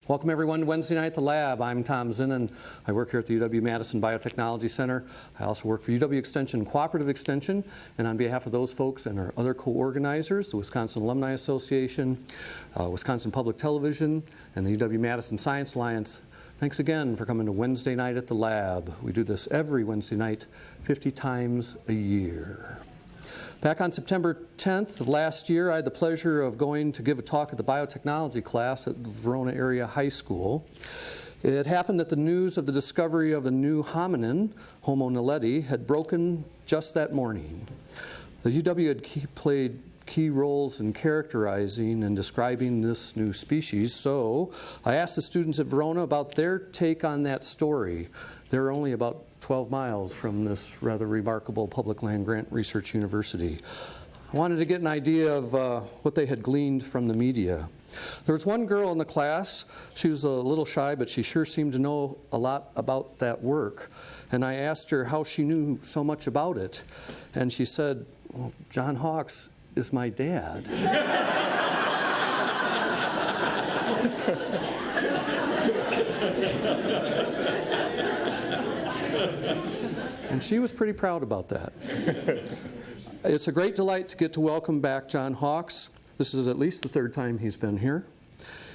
Welcome everyone to Wednesday Night at the Lab. I'm Tom Zinnan. I work here at the UW-Madison Biotechnology Center. I also work for UW Extension Cooperative Extension, and on behalf of those folks and our other co-organizers, the Wisconsin Alumni Association, Wisconsin Public Television, and the UW-Madison Science Alliance, thanks again for coming to Wednesday Night at the Lab. We do this every Wednesday night, 50 times a year. Back on September 10th of last year, I had the pleasure of going to give a talk at the biotechnology class at the Verona Area High School. It happened that the news of the discovery of a new hominin, Homo naledi, had broken just that morning. The UW had played key roles in characterizing and describing this new species, so I asked the students at Verona about their take on that story. They're only about 12 miles from this rather remarkable public land grant research university. I wanted to get an idea of what they had gleaned from the media. There was one girl in the class. She was a little shy, but she sure seemed to know a lot about that work. And I asked her how she knew so much about it. And she said, "Well, John Hawks is my dad." And she was pretty proud about that. It's a great delight to get to welcome back John Hawks. This is at least the third time he's been here.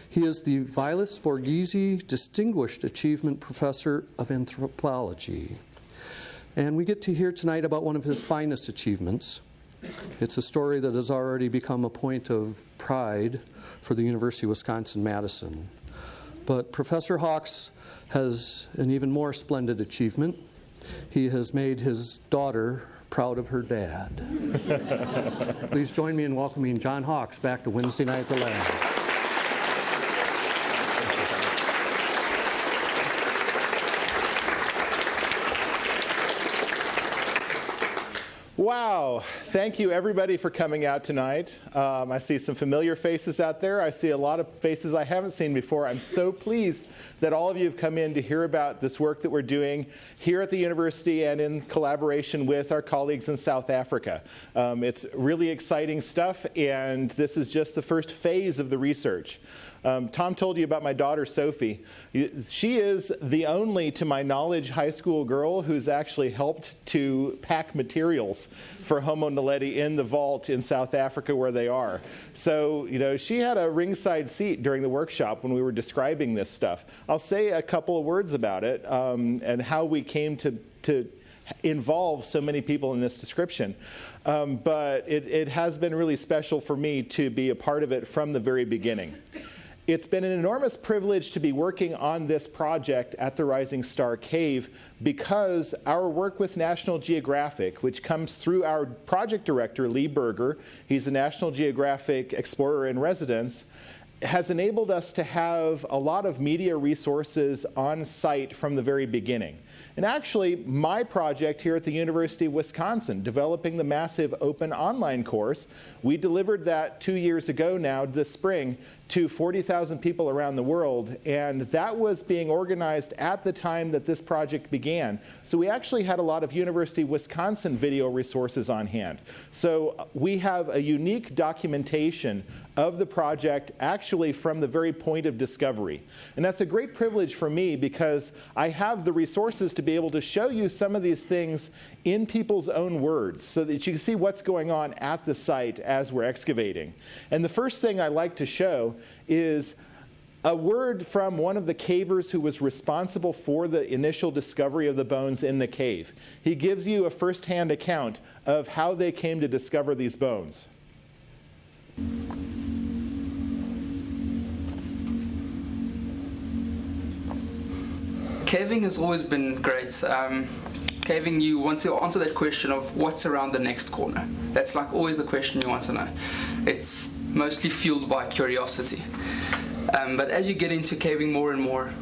He is the Vilas Borghese Distinguished Achievement Professor of Anthropology. And we get to hear tonight about one of his finest achievements. It's a story that has already become a point of pride for the University of Wisconsin-Madison. But Professor Hawks has an even more splendid achievement. He has made his daughter proud of her dad. Please join me in welcoming John Hawks back to Wednesday Night at the Lab. Wow, thank you everybody for coming out tonight. I see some familiar faces out there. I see a lot of faces I haven't seen before. I'm so pleased that all of you have come in to hear about this work that we're doing here at the university and in collaboration with our colleagues in South Africa. It's really exciting stuff, and this is just the first phase of the research. Tom told you about my daughter, Sophie. She is the only, to my knowledge, high school girl who's actually helped to pack materials for Homo naledi in the vault in South Africa where they are. So, she had a ringside seat during the workshop when we were describing this stuff. I'll say a couple of words about it and how we came to involve so many people in this description. But it has been really special for me to be a part of it from the very beginning. It's been an enormous privilege to be working on this project at the Rising Star Cave because our work with National Geographic, which comes through our project director, Lee Berger, he's a National Geographic explorer in residence, has enabled us to have a lot of media resources on site from the very beginning. And actually, my project here at the University of Wisconsin, developing the massive open online course, we delivered that 2 years ago now this spring to 40,000 people around the world, and that was being organized at the time that this project began. So we actually had a lot of University of Wisconsin video resources on hand. So we have a unique documentation of the project actually from the very point of discovery. And that's a great privilege for me because I have the resources to be able to show you some of these things in people's own words so that you can see what's going on at the site as we're excavating. And the first thing I like to show is a word from one of the cavers who was responsible for the initial discovery of the bones in the cave. He gives you a first-hand account of how they came to discover these bones. Caving has always been great. Caving, you want to answer that question of what's around the next corner. That's like always the question you want to know. It's mostly fueled by curiosity. But as you get into caving more and more,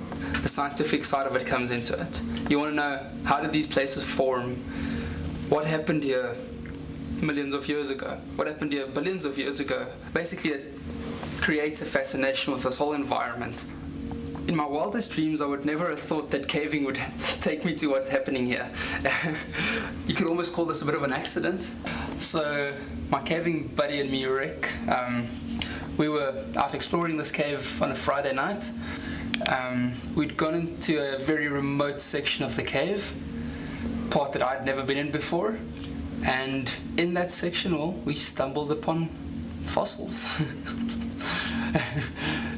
the scientific side of it comes into it. You want to know, how did these places form? What happened here millions of years ago? What happened here billions of years ago? Basically, it creates a fascination with this whole environment. In my wildest dreams, I would never have thought that caving would take me to what's happening here. You could almost call this a bit of an accident. So my caving buddy and me, Rick, we were out exploring this cave on a Friday night, we'd gone into a very remote section of the cave, part that I'd never been in before, and in that section, well, we stumbled upon fossils.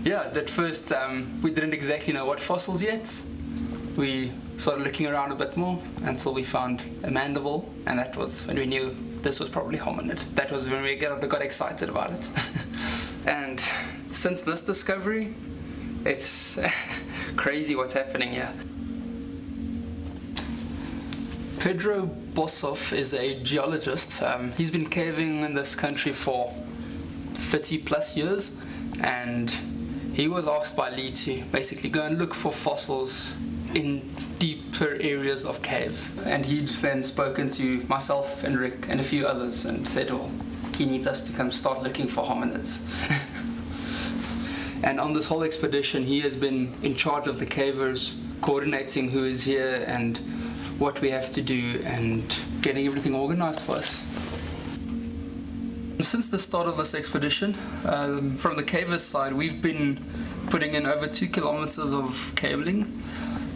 Yeah, at first we didn't exactly know what fossils yet. We started looking around a bit more until we found a mandible, and that was when we knew this was probably hominid. That was when we got excited about it. And since this discovery, it's crazy what's happening here. Pedro Bossoff is a geologist. He's been caving in this country for 30 plus years, and he was asked by Lee to basically go and look for fossils in deeper areas of caves. And he'd then spoken to myself and Rick and a few others and said, oh, he needs us to come start looking for hominids. And on this whole expedition, he has been in charge of the cavers, coordinating who is here and what we have to do and getting everything organized for us. Since the start of this expedition, from the cavers side, we've been putting in over 2 kilometers of cabling.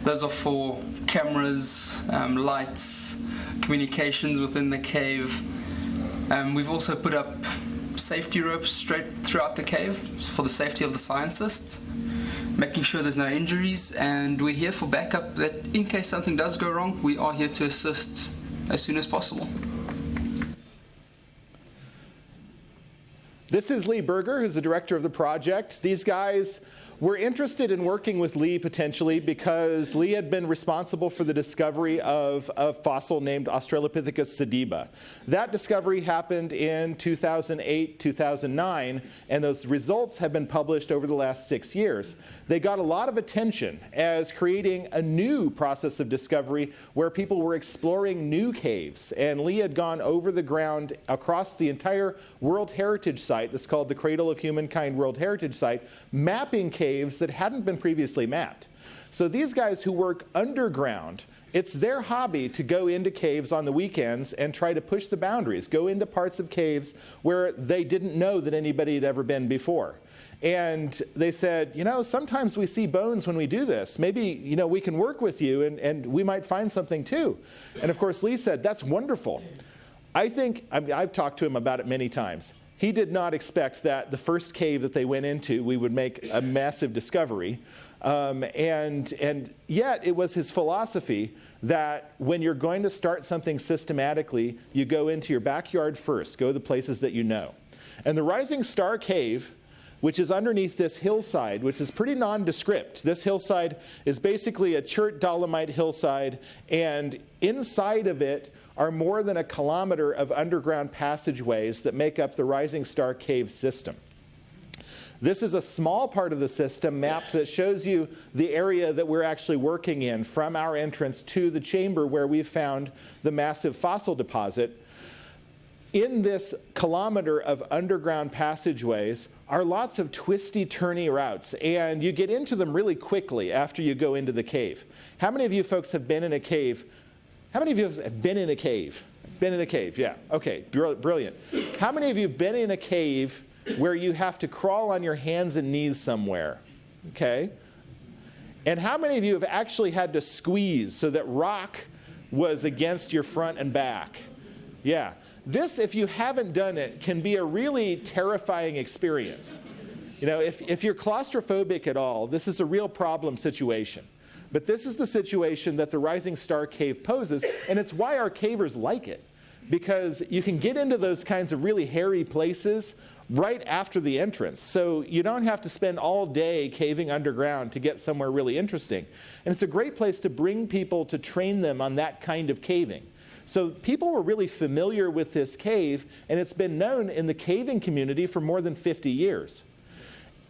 Those are for cameras, lights, communications within the cave. We've also put up safety ropes straight throughout the cave for the safety of the scientists, making sure there's no injuries, and we're here for backup that in case something does go wrong, we are here to assist as soon as possible. This is Lee Berger, who's the director of the project. These guys were interested in working with Lee potentially because Lee had been responsible for the discovery of a fossil named Australopithecus sediba. That discovery happened in 2008, 2009, and those results have been published over the last 6 years. They got a lot of attention as creating a new process of discovery where people were exploring new caves. And Lee had gone over the ground across the entire World Heritage Site, that's called the Cradle of Humankind World Heritage Site, mapping caves that hadn't been previously mapped. So these guys who work underground, it's their hobby to go into caves on the weekends and try to push the boundaries, go into parts of caves where they didn't know that anybody had ever been before. And they said, you know, sometimes we see bones when we do this. Maybe, you know, we can work with you and we might find something too. And of course, Lee said, that's wonderful. I've talked to him about it many times. He did not expect that the first cave that they went into, we would make a massive discovery. And yet it was his philosophy that when you're going to start something systematically, you go into your backyard first, go to the places that you know. And the Rising Star Cave, which is underneath this hillside, which is pretty nondescript. This hillside is basically a chert dolomite hillside, and inside of it are more than 1 kilometer of underground passageways that make up the Rising Star Cave system. This is a small part of the system mapped that shows you the area that we're actually working in from our entrance to the chamber where we found the massive fossil deposit. In this kilometer of underground passageways are lots of twisty, turny routes, and you get into them really quickly after you go into the cave. How many of you folks have been in a cave? How many of you have been in a cave? Been in a cave, yeah. Okay, brilliant. How many of you have been in a cave where you have to crawl on your hands and knees somewhere? Okay. And how many of you have actually had to squeeze so that rock was against your front and back? Yeah. This, if you haven't done it, can be a really terrifying experience. You know, if you're claustrophobic at all, this is a real problem situation. But this is the situation that the Rising Star Cave poses, and it's why our cavers like it. Because you can get into those kinds of really hairy places right after the entrance. So you don't have to spend all day caving underground to get somewhere really interesting. And it's a great place to bring people to train them on that kind of caving. So people were really familiar with this cave, and it's been known in the caving community for more than 50 years.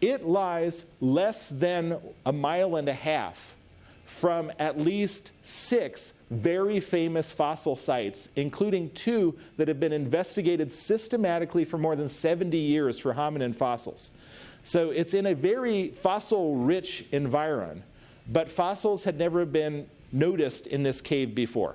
It lies less than 1.5 miles from at least 6 very famous fossil sites, including 2 that have been investigated systematically for more than 70 years for hominin fossils. So it's in a very fossil-rich environment, but fossils had never been noticed in this cave before.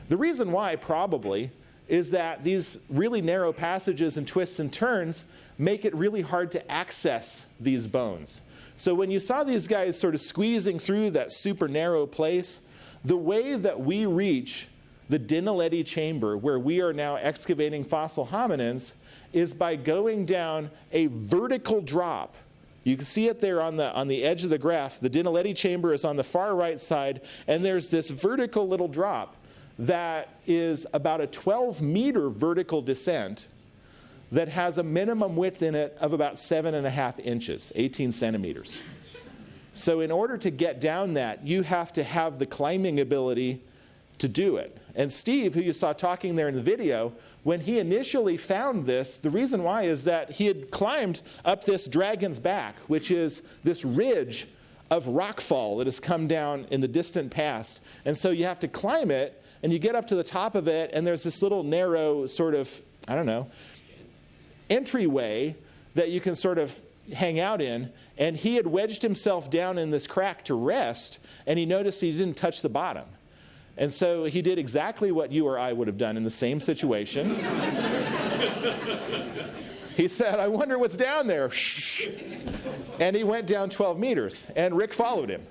The reason why, probably, is that these really narrow passages and twists and turns make it really hard to access these bones. So when you saw these guys sort of squeezing through that super narrow place, the way that we reach the Dinaledi chamber, where we are now excavating fossil hominins, is by going down a vertical drop. You can see it there on the edge of the graph. The Dinaledi chamber is on the far right side, and there's this vertical little drop that is about a 12-meter vertical descent that has a minimum width in it of about 7.5 inches, 18 centimeters. So in order to get down that, you have to have the climbing ability to do it. And Steve, who you saw talking there in the video, when he initially found this, the reason why is that he had climbed up this dragon's back, which is this ridge of rockfall that has come down in the distant past. And so you have to climb it, and you get up to the top of it, and there's this little narrow sort of, I don't know, entryway that you can sort of hang out in. And he had wedged himself down in this crack to rest, and he noticed he didn't touch the bottom. And so he did exactly what you or I would have done in the same situation. He said, I wonder what's down there. Shh. And he went down 12 meters, and Rick followed him.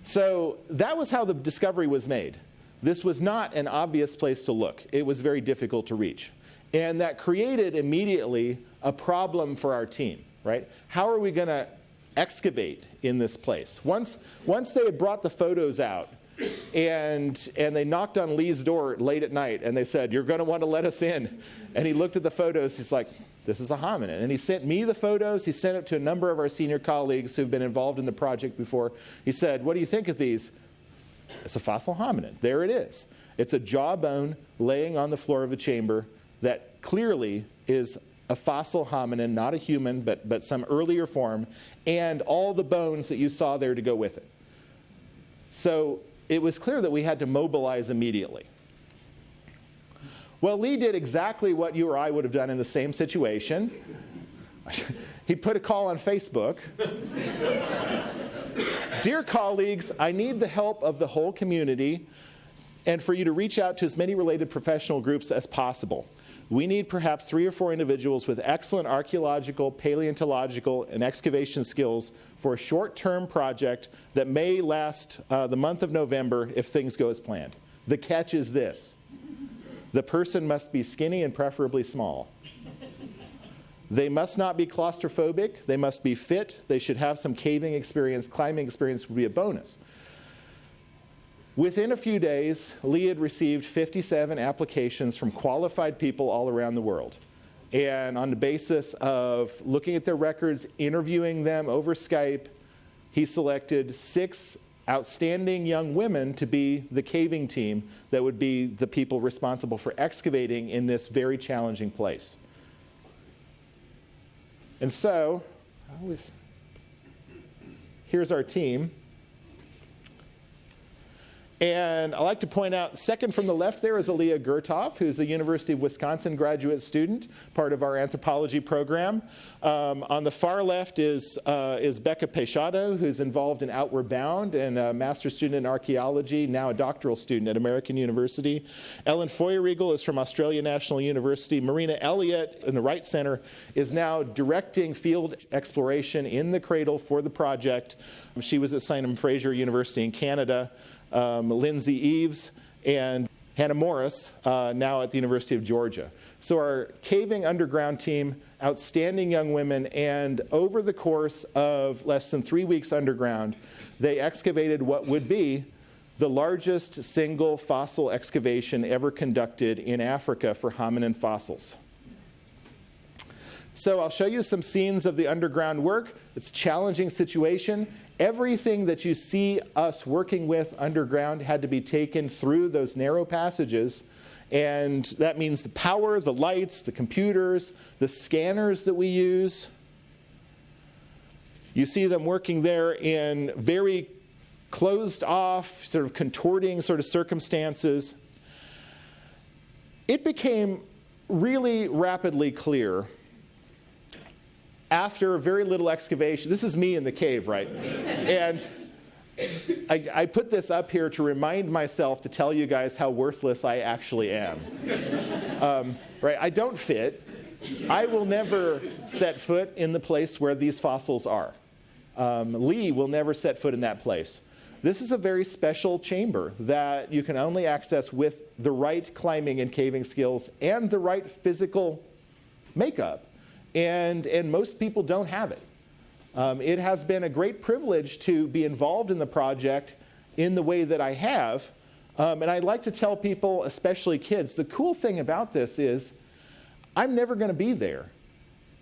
So that was how the discovery was made. This was not an obvious place to look. It was very difficult to reach. And that created immediately a problem for our team, right? How are we going to excavate in this place? Once they had brought the photos out, and they knocked on Lee's door late at night, and they said, you're going to want to let us in. And he looked at the photos. He's like, this is a hominin. And he sent me the photos. He sent it to a number of our senior colleagues who've been involved in the project before. He said, what do you think of these? It's a fossil hominin. There it is. It's a jawbone laying on the floor of a chamber that clearly is a fossil hominin, not a human, but some earlier form, and all the bones that you saw there to go with it. So it was clear that we had to mobilize immediately. Well, Lee did exactly what you or I would have done in the same situation. He put a call on Facebook. Dear colleagues, I need the help of the whole community and for you to reach out to as many related professional groups as possible. We need perhaps 3 or 4 individuals with excellent archaeological, paleontological, and excavation skills for a short-term project that may last the month of November if things go as planned. The catch is this. The person must be skinny and preferably small. They must not be claustrophobic. They must be fit. They should have some caving experience. Climbing experience would be a bonus. Within a few days, Lee had received 57 applications from qualified people all around the world. And on the basis of looking at their records, interviewing them over Skype, he selected 6 outstanding young women to be the caving team that would be the people responsible for excavating in this very challenging place. And so, here's our team. And I like to point out, second from the left there is Aliyah Gertoff, who's a University of Wisconsin graduate student, part of our anthropology program. On the far left is Becca Peixado, who's involved in Outward Bound and a master's student in archaeology, now a doctoral student at American University. Ellen Feuerriegel is from Australia National University. Marina Elliott, in the right center, is now directing field exploration in the cradle for the project. She was at Simon Fraser University in Canada. Lindsay Eves, and Hannah Morris, now at the University of Georgia. So our caving underground team, outstanding young women, and over the course of less than 3 weeks underground, they excavated what would be the largest single fossil excavation ever conducted in Africa for hominin fossils. So I'll show you some scenes of the underground work. It's a challenging situation. Everything that you see us working with underground had to be taken through those narrow passages. And that means the power, the lights, the computers, the scanners that we use. You see them working there in very closed off, sort of contorting sort of circumstances. It became really rapidly clear after very little excavation. This is me in the cave, right? And I put this up here to remind myself to tell you guys how worthless I actually am. Right? I don't fit. I will never set foot in the place where these fossils are. Lee will never set foot in that place. This is a very special chamber that you can only access with the right climbing and caving skills and the right physical makeup. And most people don't have it. It has been a great privilege to be involved in the project in the way that I have. And I'd like to tell people, especially kids, the cool thing about this is I'm never going to be there.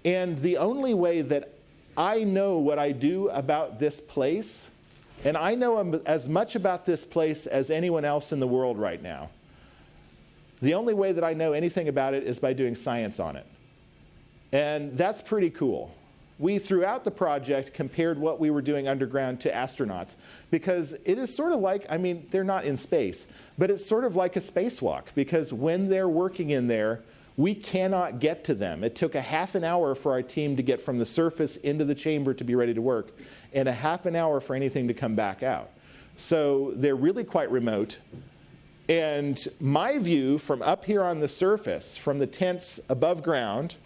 And the only way that I know what I do about this place, and I know as much about this place as anyone else in the world right now, the only way that I know anything about it is by doing science on it. And that's pretty cool. We, throughout the project, compared what we were doing underground to astronauts, because it is sort of like, I mean, they're not in space, but it's sort of like a spacewalk, because when they're working in there, we cannot get to them. It took a half an hour for our team to get from the surface into the chamber to be ready to work, and a half an hour for anything to come back out. So they're really quite remote. And my view from up here on the surface, from the tents above ground,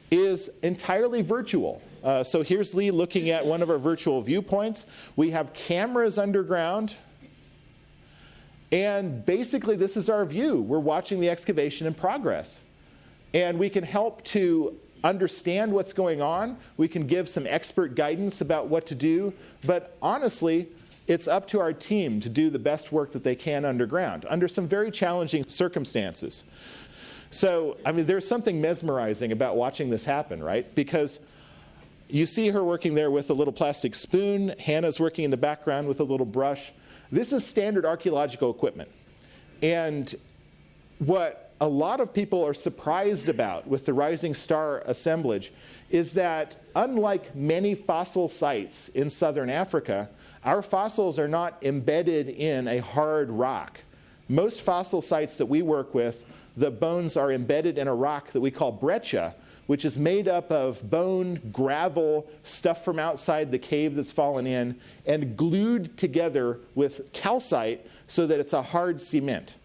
is entirely virtual. So here's Lee looking at one of our virtual viewpoints. We have cameras underground. And basically, this is our view. We're watching the excavation in progress. And we can help to understand what's going on. We can give some expert guidance about what to do. But honestly, it's up to our team to do the best work that they can underground, under some very challenging circumstances. So, I mean, there's something mesmerizing about watching this happen, right? Because you see her working there with a little plastic spoon. Hannah's working in the background with a little brush. This is standard archaeological equipment. And what a lot of people are surprised about with the Rising Star assemblage is that, unlike many fossil sites in southern Africa, our fossils are not embedded in a hard rock. Most fossil sites that we work with, the bones are embedded in a rock that we call breccia, which is made up of bone, gravel, stuff from outside the cave that's fallen in, and glued together with calcite so that it's a hard cement.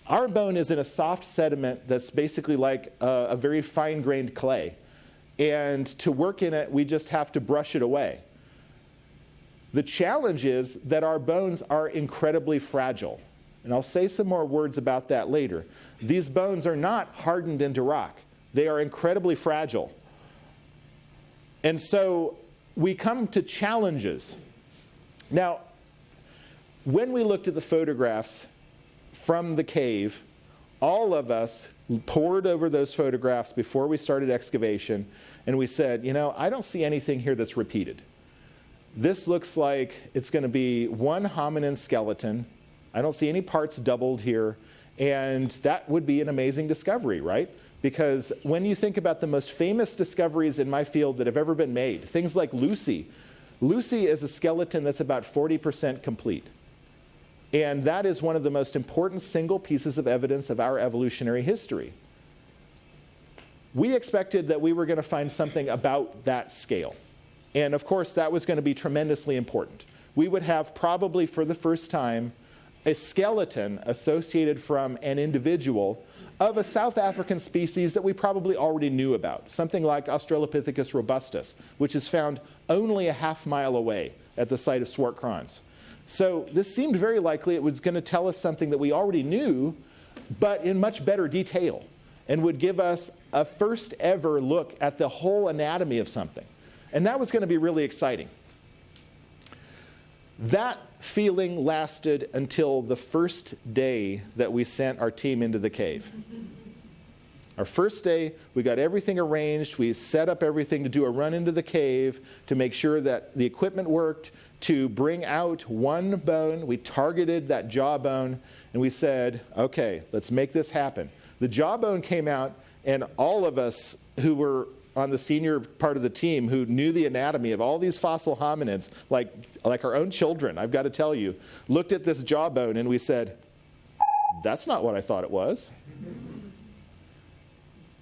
Our bone is in a soft sediment that's basically like a very fine-grained clay. And to work in it, we just have to brush it away. The challenge is that our bones are incredibly fragile. And I'll say some more words about that later. These bones are not hardened into rock. They are incredibly fragile. And so we come to challenges. Now, when we looked at the photographs from the cave, all of us pored over those photographs before we started excavation, and we said, you know, I don't see anything here that's repeated. This looks like it's going to be one hominin skeleton. I don't see any parts doubled here, and that would be an amazing discovery, right? Because when you think about the most famous discoveries in my field that have ever been made, things like Lucy. Lucy is a skeleton that's about 40% complete. And that is one of the most important single pieces of evidence of our evolutionary history. We expected that we were going to find something about that scale. And of course, that was going to be tremendously important. We would have probably for the first time a skeleton associated from an individual of a South African species that we probably already knew about, something like Australopithecus robustus, which is found only a half mile away at the site of Swartkrans. So this seemed very likely it was going to tell us something that we already knew, but in much better detail, and would give us a first ever look at the whole anatomy of something. And that was going to be really exciting. That feeling lasted until the first day that we sent our team into the cave. Our first day, we got everything arranged. We set up everything to do a run into the cave to make sure that the equipment worked, to bring out one bone. We targeted that jawbone, and we said, okay, let's make this happen. The jawbone came out, and all of us who were on the senior part of the team who knew the anatomy of all these fossil hominids, like our own children, I've got to tell you, looked at this jawbone and we said, that's not what I thought it was.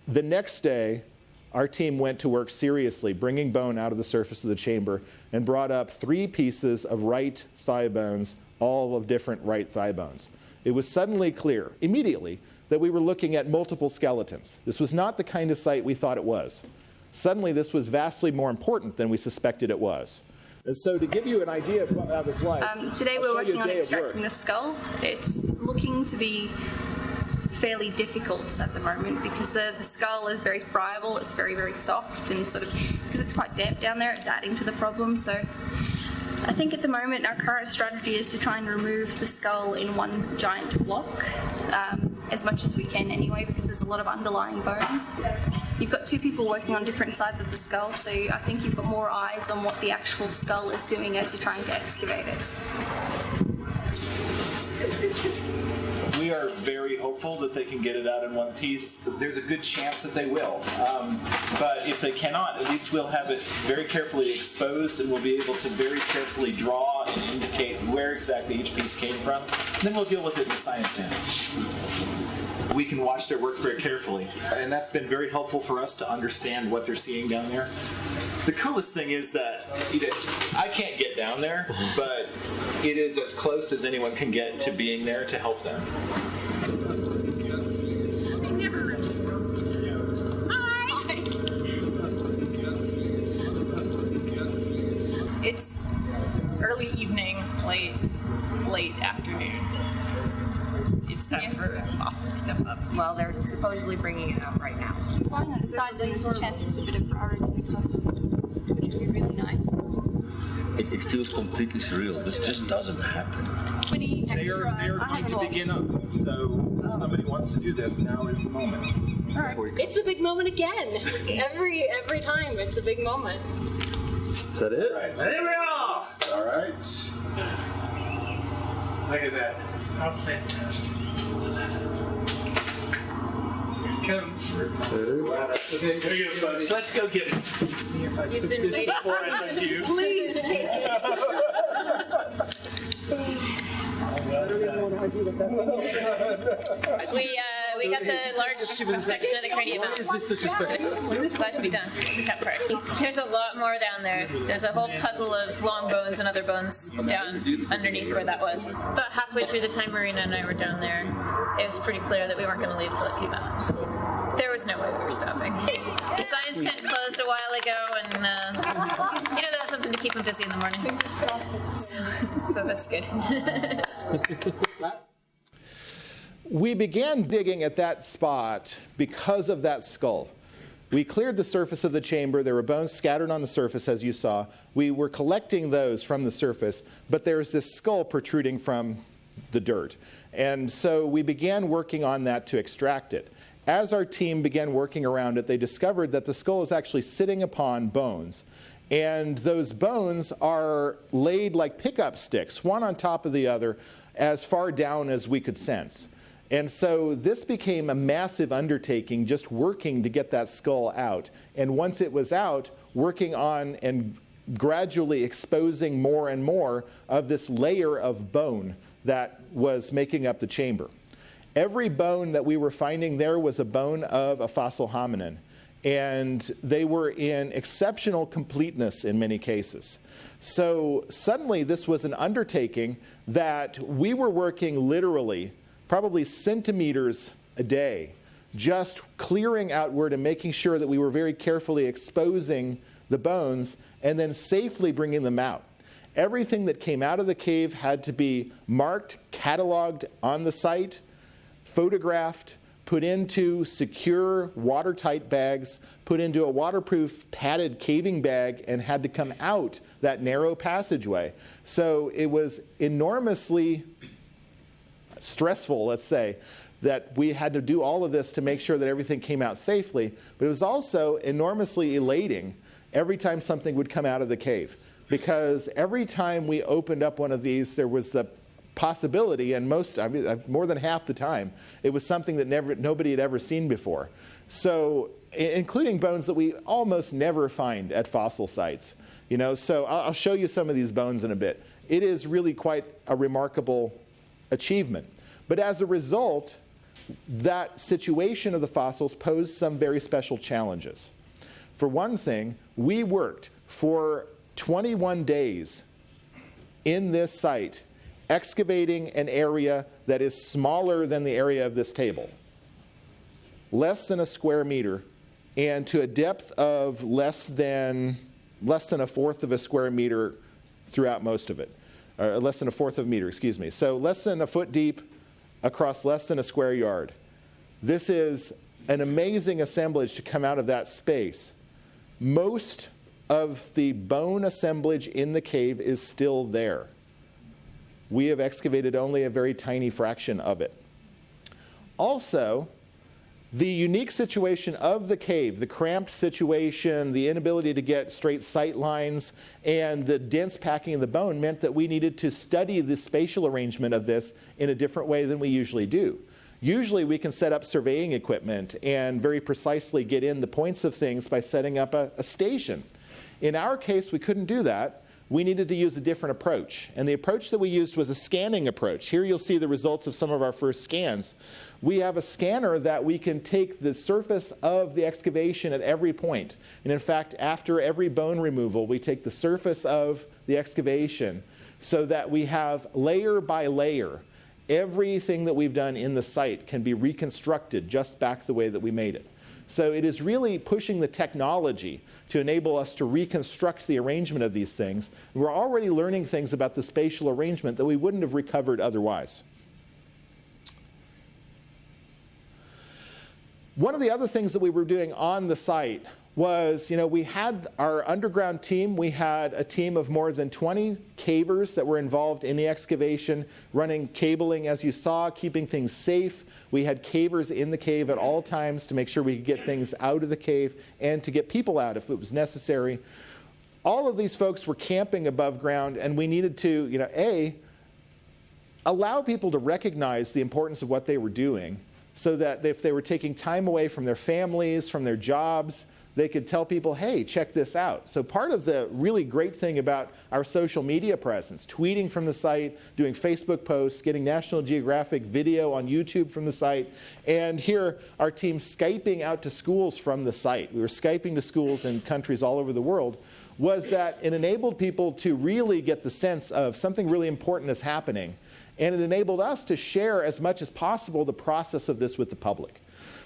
The next day, our team went to work seriously, bringing bone out of the surface of the chamber, and brought up 3 pieces of right thigh bones, all of different right thigh bones. It was suddenly clear, immediately, that we were looking at multiple skeletons. This was not the kind of site we thought it was. Suddenly, this was vastly more important than we suspected it was. And so to give you an idea of what that was like, Today I'll we're show you working a on day of extracting work. the skull. It's looking to be fairly difficult at the moment because the skull is very friable, it's very, very soft, and sort of, because it's quite damp down there, it's adding to the problem. So I think at the moment our current strategy is to try and remove the skull in one giant block, as much as we can anyway, because there's a lot of underlying bones. You've got two people working on different sides of the skull, so I think you've got more eyes on what the actual skull is doing as you're trying to excavate it. We are very hopeful that they can get it out in one piece. There's a good chance that they will. But if they cannot, at least we'll have it very carefully exposed and we'll be able to very carefully draw and indicate where exactly each piece came from. And then we'll deal with it in the science den. We can watch their work very carefully. And that's been very helpful for us to understand what they're seeing down there. The coolest thing is that I can't get down there, but it is as close as anyone can get to being there to help them. It's early evening, late afternoon. It's time for fossils to come up. Well, they're supposedly bringing it out right now. It's lying on its side, then there's a chance there's a bit of rotted and stuff, which would be really nice. It feels completely surreal. This just doesn't happen. They are going to begin up. So if somebody wants to do this, now is the moment. It's a big moment again. Every time it's a big moment. Is that it? Right. There we are! All right. Look at that. How fantastic. Here it comes. Okay, here you go, folks. Let's go get it. You've been waiting Before I thank you. Please take it. We got the large section of the cranium out. Glad to be done. The cut part. There's a lot more down there. There's a whole puzzle of long bones and other bones down underneath where that was. About halfway through the time Marina and I were down there, it was pretty clear that we weren't going to leave till it came out. There was no way we were stopping. The science tent closed a while ago, and there was something to keep them busy in the morning. So that's good. We began digging at that spot because of that skull. We cleared the surface of the chamber. There were bones scattered on the surface, as you saw. We were collecting those from the surface, but there's this skull protruding from the dirt. And so we began working on that to extract it. As our team began working around it, they discovered that the skull is actually sitting upon bones. And those bones are laid like pickup sticks, one on top of the other, as far down as we could sense. And so this became a massive undertaking, just working to get that skull out. And once it was out, working on and gradually exposing more and more of this layer of bone that was making up the chamber. Every bone that we were finding there was a bone of a fossil hominin. And they were in exceptional completeness in many cases. So suddenly this was an undertaking that we were working literally probably centimeters a day, just clearing outward and making sure that we were very carefully exposing the bones and then safely bringing them out. Everything that came out of the cave had to be marked, cataloged on the site, photographed, put into secure watertight bags, put into a waterproof padded caving bag, and had to come out that narrow passageway. So it was enormously stressful, let's say, that we had to do all of this to make sure that everything came out safely. But it was also enormously elating every time something would come out of the cave. Because every time we opened up one of these, there was the possibility, and more than half the time, it was something that nobody had ever seen before. So, including bones that we almost never find at fossil sites. So I'll show you some of these bones in a bit. It is really quite a remarkable achievement. But as a result, that situation of the fossils posed some very special challenges. For one thing, we worked for 21 days in this site, excavating an area that is smaller than the area of this table. Less than a square meter and to a depth of less than a fourth of a square meter throughout most of it. Or less than a fourth of a meter, excuse me. So less than a foot deep across less than a square yard. This is an amazing assemblage to come out of that space. Most of the bone assemblage in the cave is still there. We have excavated only a very tiny fraction of it. Also, the unique situation of the cave, the cramped situation, the inability to get straight sight lines, and the dense packing of the bone meant that we needed to study the spatial arrangement of this in a different way than we usually do. Usually we can set up surveying equipment and very precisely get in the points of things by setting up a station. In our case, we couldn't do that. We needed to use a different approach. And the approach that we used was a scanning approach. Here you'll see the results of some of our first scans. We have a scanner that we can take the surface of the excavation at every point. And in fact, after every bone removal, we take the surface of the excavation so that we have layer by layer. Everything that we've done in the site can be reconstructed just back the way that we made it. So it is really pushing the technology to enable us to reconstruct the arrangement of these things. We're already learning things about the spatial arrangement that we wouldn't have recovered otherwise. One of the other things that we were doing on the site was, we had our underground team. We had a team of more than 20 cavers that were involved in the excavation, running cabling, as you saw, keeping things safe. We had cavers in the cave at all times to make sure we could get things out of the cave and to get people out if it was necessary. All of these folks were camping above ground, and we needed to, allow people to recognize the importance of what they were doing so that if they were taking time away from their families, from their jobs, they could tell people, hey, check this out. So part of the really great thing about our social media presence, tweeting from the site, doing Facebook posts, getting National Geographic video on YouTube from the site, and here our team Skyping out to schools from the site. We were Skyping to schools in countries all over the world, was that it enabled people to really get the sense of something really important is happening, and it enabled us to share as much as possible the process of this with the public.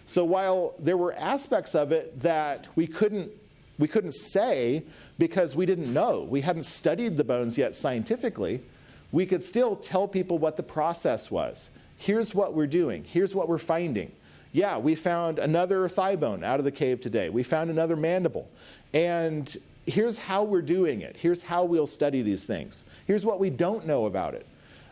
So while there were aspects of it that we couldn't say because we didn't know, we hadn't studied the bones yet scientifically, we could still tell people what the process was. Here's what we're doing. Here's what we're finding. Yeah, we found another thigh bone out of the cave today. We found another mandible. And here's how we're doing it. Here's how we'll study these things. Here's what we don't know about it.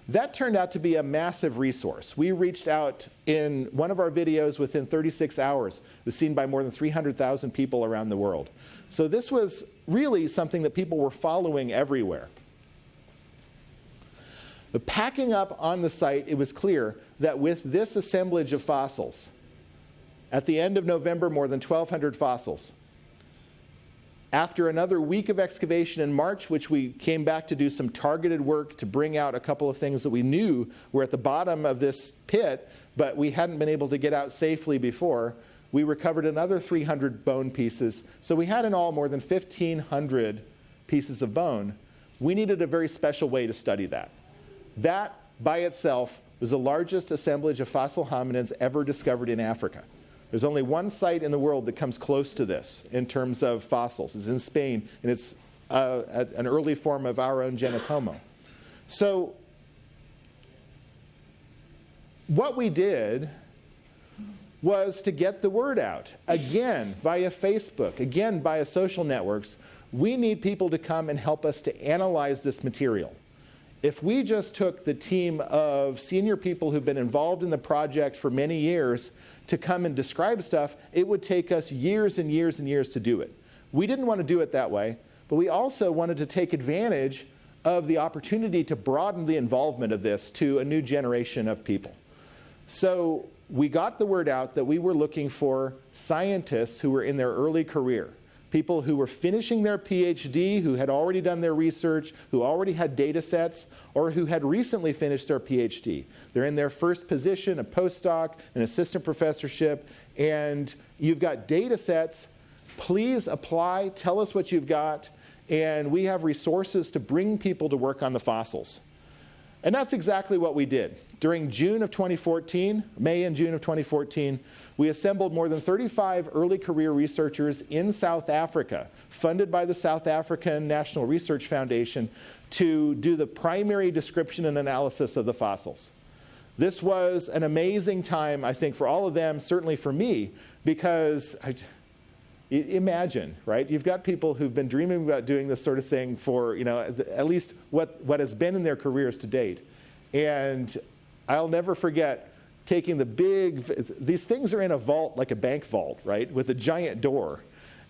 That turned out to be a massive resource. We reached out in one of our videos within 36 hours. It was seen by more than 300,000 people around the world. So this was really something that people were following everywhere. But packing up on the site, it was clear that with this assemblage of fossils, at the end of November, more than 1,200 fossils. After another week of excavation in March, which we came back to do some targeted work to bring out a couple of things that we knew were at the bottom of this pit, but we hadn't been able to get out safely before, we recovered another 300 bone pieces. So we had in all more than 1,500 pieces of bone. We needed a very special way to study that. That, by itself, was the largest assemblage of fossil hominids ever discovered in Africa. There's only one site in the world that comes close to this in terms of fossils. It's in Spain, and it's an early form of our own genus Homo. So what we did was to get the word out, again, via Facebook, again, via social networks. We need people to come and help us to analyze this material. If we just took the team of senior people who've been involved in the project for many years to come and describe stuff, it would take us years and years and years to do it. We didn't want to do it that way, but we also wanted to take advantage of the opportunity to broaden the involvement of this to a new generation of people. So we got the word out that we were looking for scientists who were in their early career, people who were finishing their PhD, who had already done their research, who already had data sets, or who had recently finished their PhD. They're in their first position, a postdoc, an assistant professorship, and you've got data sets. Please apply, tell us what you've got, and we have resources to bring people to work on the fossils. And that's exactly what we did. During June of 2014, May and June of 2014, we assembled more than 35 early career researchers in South Africa, funded by the South African National Research Foundation, to do the primary description and analysis of the fossils. This was an amazing time, I think, for all of them, certainly for me, because imagine, right? You've got people who've been dreaming about doing this sort of thing for, at least what has been in their careers to date. And I'll never forget taking these things are in a vault, like a bank vault, right? With a giant door.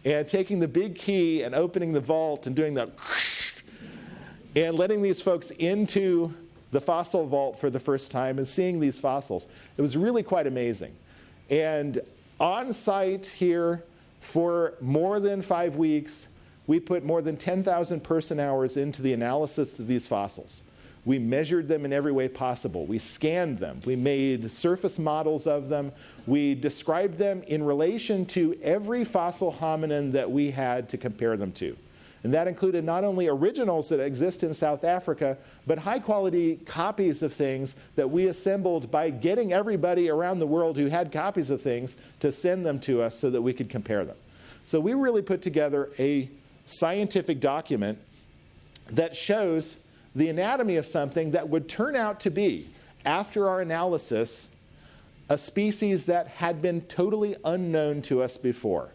And taking the big key and opening the vault and doing that, and letting these folks into the fossil vault for the first time and seeing these fossils. It was really quite amazing. And on site here for more than 5 weeks, we put more than 10,000 person hours into the analysis of these fossils. We measured them in every way possible. We scanned them. We made surface models of them. We described them in relation to every fossil hominin that we had to compare them to. And that included not only originals that exist in South Africa, but high-quality copies of things that we assembled by getting everybody around the world who had copies of things to send them to us so that we could compare them. So we really put together a scientific document that shows the anatomy of something that would turn out to be, after our analysis, a species that had been totally unknown to us before,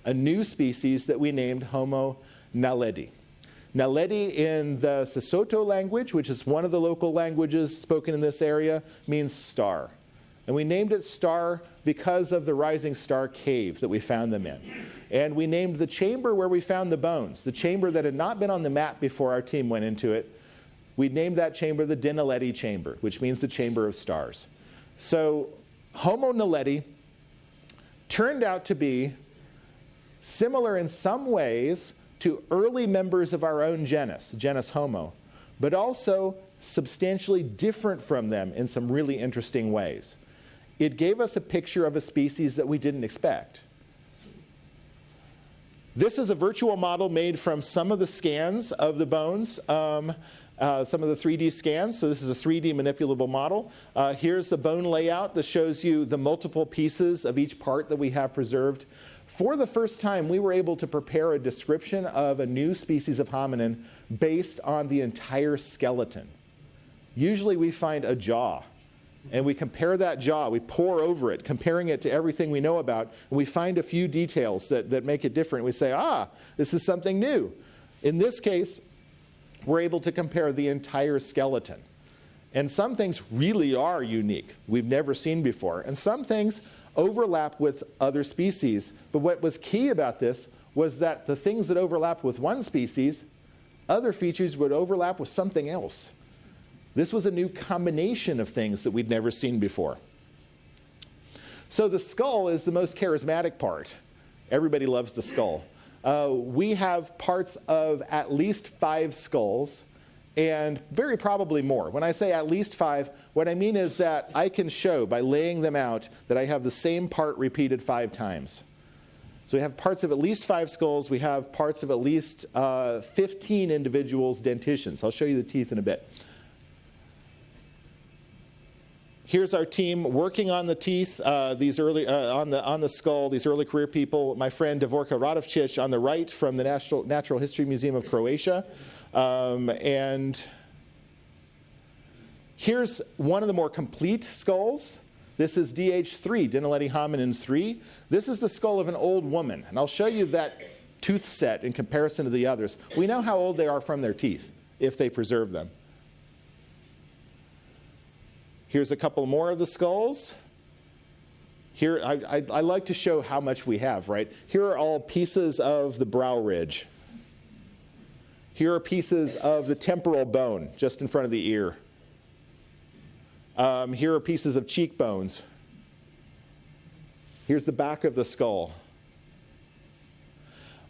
a new species that we named Homo naledi. Naledi in the Sesotho language, which is one of the local languages spoken in this area, means star. And we named it star because of the rising star cave that we found them in. And we named the chamber where we found the bones, the chamber that had not been on the map before our team went into it. We named that chamber the Dinaledi chamber, which means the chamber of stars. So Homo naledi turned out to be similar in some ways to early members of our own genus, genus Homo, but also substantially different from them in some really interesting ways. It gave us a picture of a species that we didn't expect. This is a virtual model made from some of the scans of the bones, some of the 3D scans. So this is a 3D manipulable model. Here's the bone layout that shows you the multiple pieces of each part that we have preserved. For the first time, we were able to prepare a description of a new species of hominin based on the entire skeleton. Usually we find a jaw, and we compare that jaw, we pore over it, comparing it to everything we know about, and we find a few details that make it different. We say, this is something new. In this case, we're able to compare the entire skeleton. And some things really are unique, we've never seen before. And some things overlap with other species. But what was key about this was that the things that overlap with one species, other features would overlap with something else. This was a new combination of things that we'd never seen before. So the skull is the most charismatic part. Everybody loves the skull. We have parts of at least 5 skulls, and very probably more. When I say at least 5, what I mean is that I can show by laying them out that I have the same part repeated 5 times. So we have parts of at least 5 skulls. We have parts of at least 15 individuals' dentitions. I'll show you the teeth in a bit. Here's our team working on the teeth, on the skull, these early career people. My friend Davorka Radovcic on the right from the Natural History Museum of Croatia. And here's one of the more complete skulls. This is DH3, Dinaledi hominin 3. This is the skull of an old woman. And I'll show you that tooth set in comparison to the others. We know how old they are from their teeth, if they preserve them. Here's a couple more of the skulls. Here, I like to show how much we have, right? Here are all pieces of the brow ridge. Here are pieces of the temporal bone, just in front of the ear. Here are pieces of cheekbones. Here's the back of the skull.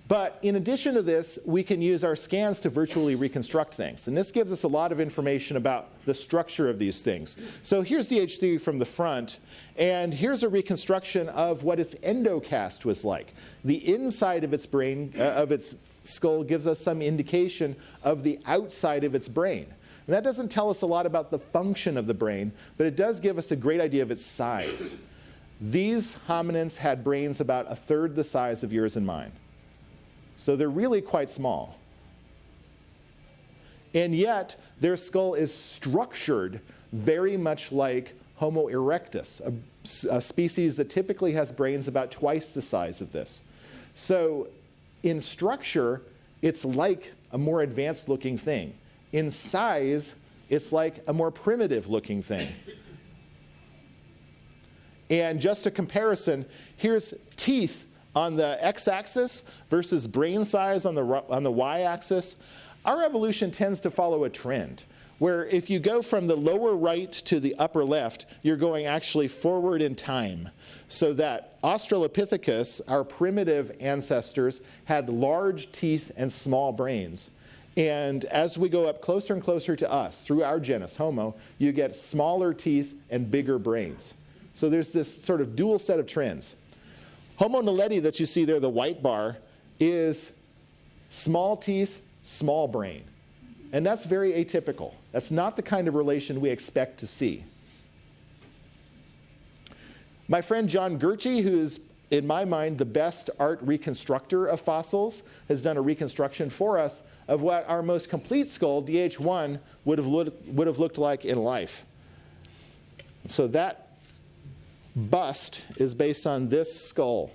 But in addition to this, we can use our scans to virtually reconstruct things. And this gives us a lot of information about the structure of these things. So here's DH3 from the front, and here's a reconstruction of what its endocast was like. The inside of its brain, of its skull, gives us some indication of the outside of its brain. And that doesn't tell us a lot about the function of the brain, but it does give us a great idea of its size. These hominins had brains about a third the size of yours and mine. So they're really quite small. And yet, their skull is structured very much like Homo erectus, a species that typically has brains about twice the size of this. So in structure, it's like a more advanced looking thing. In size, it's like a more primitive looking thing. And just a comparison, here's teeth on the x-axis versus brain size on the y-axis. Our evolution tends to follow a trend, where if you go from the lower right to the upper left, you're going actually forward in time. So that Australopithecus, our primitive ancestors, had large teeth and small brains. And as we go up closer and closer to us, through our genus, Homo, you get smaller teeth and bigger brains. So there's this sort of dual set of trends. Homo naledi that you see there, the white bar, is small teeth, small brain. And that's very atypical. That's not the kind of relation we expect to see. My friend John Gurche, who is, in my mind, the best art reconstructor of fossils, has done a reconstruction for us of what our most complete skull, DH1, would have looked like in life. So that bust is based on this skull.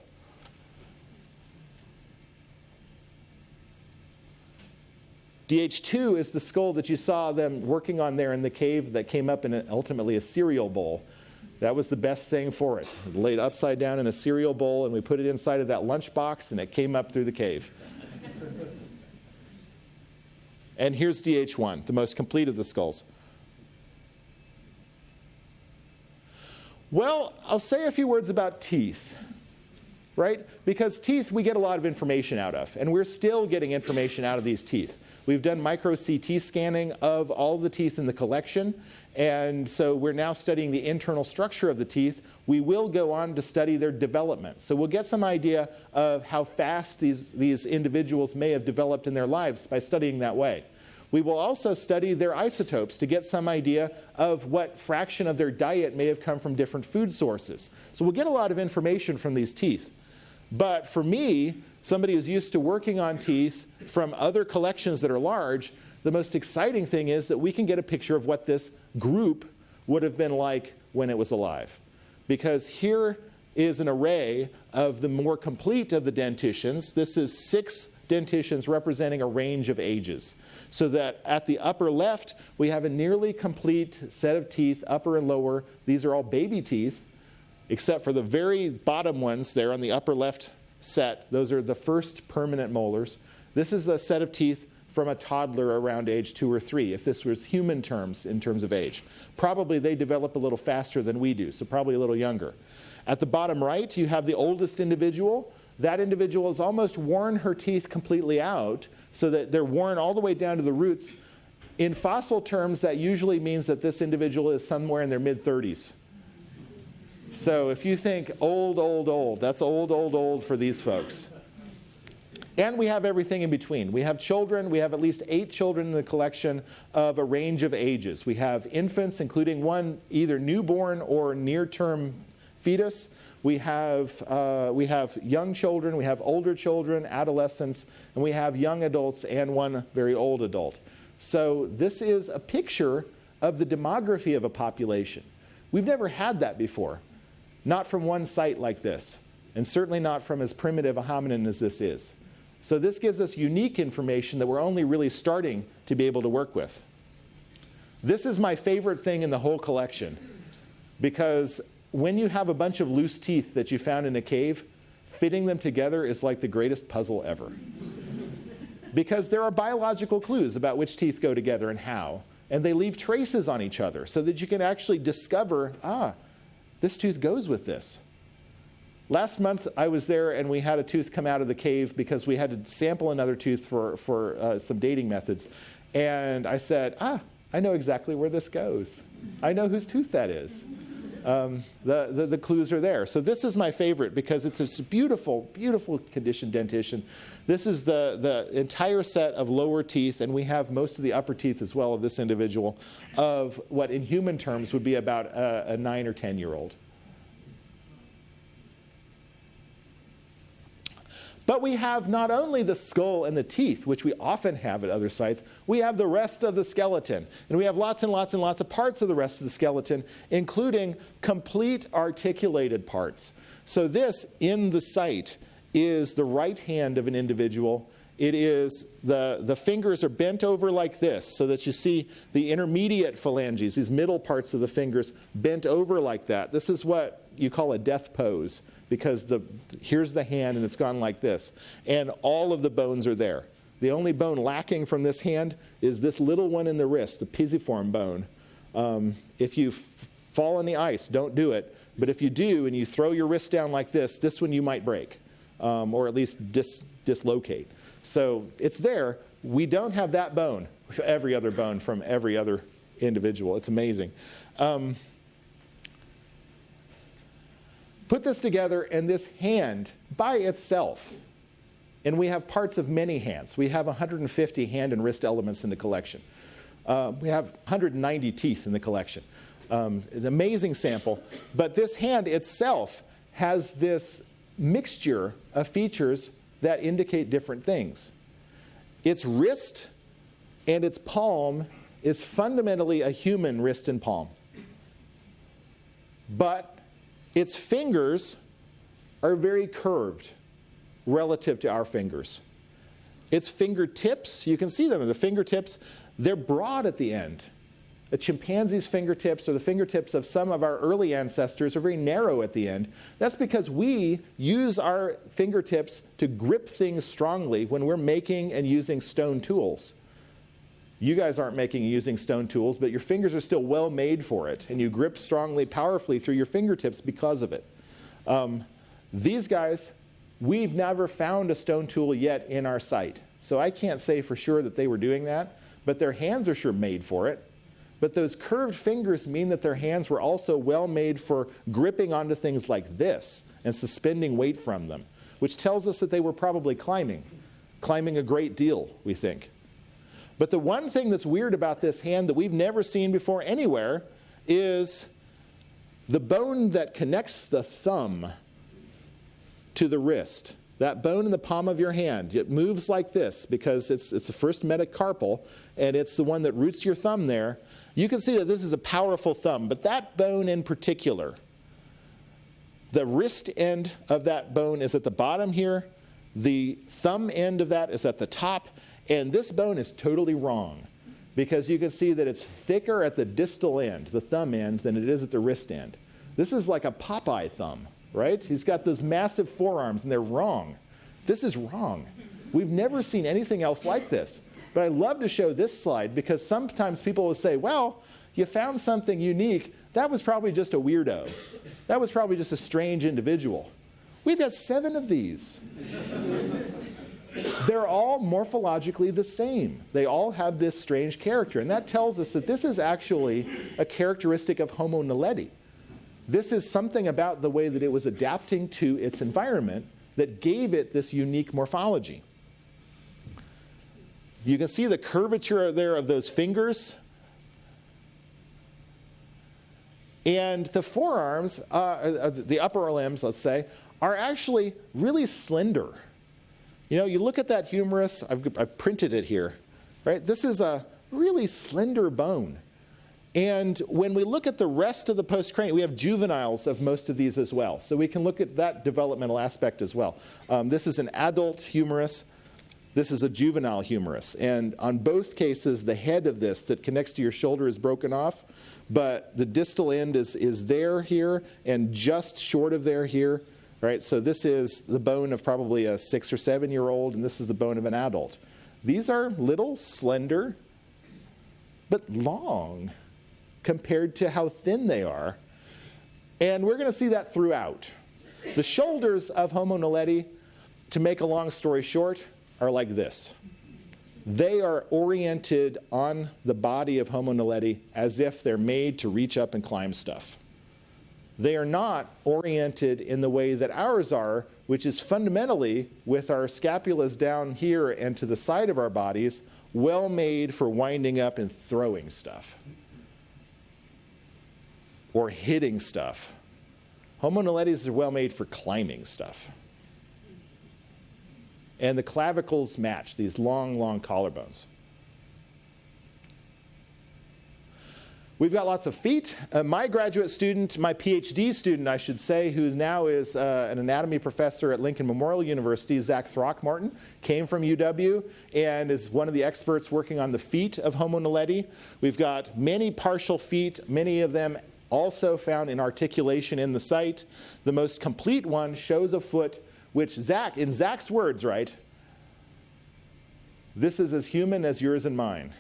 DH2 is the skull that you saw them working on there in the cave that came up in ultimately a cereal bowl. That was the best thing for it. It laid upside down in a cereal bowl, and we put it inside of that lunchbox, and it came up through the cave. And here's DH1, the most complete of the skulls. Well, I'll say a few words about teeth, right? Because teeth we get a lot of information out of, and we're still getting information out of these teeth. We've done micro CT scanning of all the teeth in the collection, and so we're now studying the internal structure of the teeth. We will go on to study their development. So we'll get some idea of how fast these individuals may have developed in their lives by studying that way. We will also study their isotopes to get some idea of what fraction of their diet may have come from different food sources. So we'll get a lot of information from these teeth. But for me, somebody who's used to working on teeth from other collections that are large, the most exciting thing is that we can get a picture of what this group would have been like when it was alive. Because here is an array of the more complete of the dentitions. This is 6 dentitions representing a range of ages. So that at the upper left, we have a nearly complete set of teeth, upper and lower. These are all baby teeth, except for the very bottom ones there on the upper left set. Those are the first permanent molars. This is a set of teeth from a toddler around age 2 or 3, if this was human terms in terms of age. Probably they develop a little faster than we do, so probably a little younger. At the bottom right, you have the oldest individual. That individual has almost worn her teeth completely out, so that they're worn all the way down to the roots. In fossil terms, that usually means that this individual is somewhere in their mid-30s. So if you think old, old, old, that's old, old, old for these folks. And we have everything in between. We have children. We have at least 8 children in the collection of a range of ages. We have infants, including one either newborn or near-term fetus. We have young children, we have older children, adolescents, and we have young adults and one very old adult. So this is a picture of the demography of a population. We've never had that before, not from one site like this, and certainly not from as primitive a hominin as this is. So this gives us unique information that we're only really starting to be able to work with. This is my favorite thing in the whole collection, because when you have a bunch of loose teeth that you found in a cave, fitting them together is like the greatest puzzle ever. Because there are biological clues about which teeth go together and how, and they leave traces on each other so that you can actually discover, this tooth goes with this. Last month I was there and we had a tooth come out of the cave because we had to sample another tooth for some dating methods. And I said, I know exactly where this goes. I know whose tooth that is. The clues are there. So this is my favorite because it's a beautiful, beautiful condition dentition. This is the entire set of lower teeth, and we have most of the upper teeth as well of this individual, of what in human terms would be about a 9 or 10-year-old. But we have not only the skull and the teeth, which we often have at other sites, we have the rest of the skeleton. And we have lots and lots and lots of parts of the rest of the skeleton, including complete articulated parts. So this, in the site, is the right hand of an individual. It is, the fingers are bent over like this, so that you see the intermediate phalanges, these middle parts of the fingers, bent over like that. This is what you call a death pose, because here's the hand and it's gone like this. And all of the bones are there. The only bone lacking from this hand is this little one in the wrist, the pisiform bone. If you fall on the ice, don't do it. But if you do and you throw your wrist down like this one you might break, or at least dislocate. So it's there. We don't have that bone, every other bone from every other individual. It's amazing. Put this together, and this hand by itself, and we have parts of many hands. We have 150 hand and wrist elements in the collection. We have 190 teeth in the collection. An amazing sample. But this hand itself has this mixture of features that indicate different things. Its wrist and its palm is fundamentally a human wrist and palm. But its fingers are very curved relative to our fingers. Its fingertips, you can see them, the fingertips, they're broad at the end. A chimpanzee's fingertips or the fingertips of some of our early ancestors are very narrow at the end. That's because we use our fingertips to grip things strongly when we're making and using stone tools. You guys aren't making and using stone tools, but your fingers are still well made for it, and you grip strongly, powerfully through your fingertips because of it. These guys, we've never found a stone tool yet in our site. So I can't say for sure that they were doing that, but their hands are sure made for it. But those curved fingers mean that their hands were also well made for gripping onto things like this and suspending weight from them, which tells us that they were probably climbing a great deal, we think. But the one thing that's weird about this hand that we've never seen before anywhere is the bone that connects the thumb to the wrist. That bone in the palm of your hand, it moves like this because it's the first metacarpal, and it's the one that roots your thumb there. You can see that this is a powerful thumb, but that bone in particular, the wrist end of that bone is at the bottom here. The thumb end of that is at the top. And this bone is totally wrong because you can see that it's thicker at the distal end, the thumb end, than it is at the wrist end. This is like a Popeye thumb, right? He's got those massive forearms, and they're wrong. This is wrong. We've never seen anything else like this. But I love to show this slide because sometimes people will say, well, you found something unique. That was probably just a weirdo. That was probably just a strange individual. We've got 7 of these. They're all morphologically the same. They all have this strange character. And that tells us that this is actually a characteristic of Homo naledi. This is something about the way that it was adapting to its environment that gave it this unique morphology. You can see the curvature there of those fingers. And the forearms, the upper limbs, let's say, are actually really slender. You know, you look at that humerus, I've printed it here, right? This is a really slender bone. And when we look at the rest of the postcranial, we have juveniles of most of these as well. So we can look at that developmental aspect as well. This is an adult humerus. This is a juvenile humerus. And on both cases, the head of this that connects to your shoulder is broken off, but the distal end is there here and just short of there here. Right, so this is the bone of probably a 6 or 7-year-old, and this is the bone of an adult. These are little, slender, but long compared to how thin they are. And we're going to see that throughout. The shoulders of Homo naledi, to make a long story short, are like this. They are oriented on the body of Homo naledi as if they're made to reach up and climb stuff. They are not oriented in the way that ours are, which is fundamentally, with our scapulas down here and to the side of our bodies, well made for winding up and throwing stuff or hitting stuff. Homo naledi's are well made for climbing stuff. And the clavicles match, these long, long collarbones. We've got lots of feet. My graduate student, my PhD student, I should say, who now is an anatomy professor at Lincoln Memorial University, Zach Throckmorton, came from UW and is one of the experts working on the feet of Homo naledi. We've got many partial feet, many of them also found in articulation in the site. The most complete one shows a foot which Zach, in Zach's words, right, this is as human as yours and mine.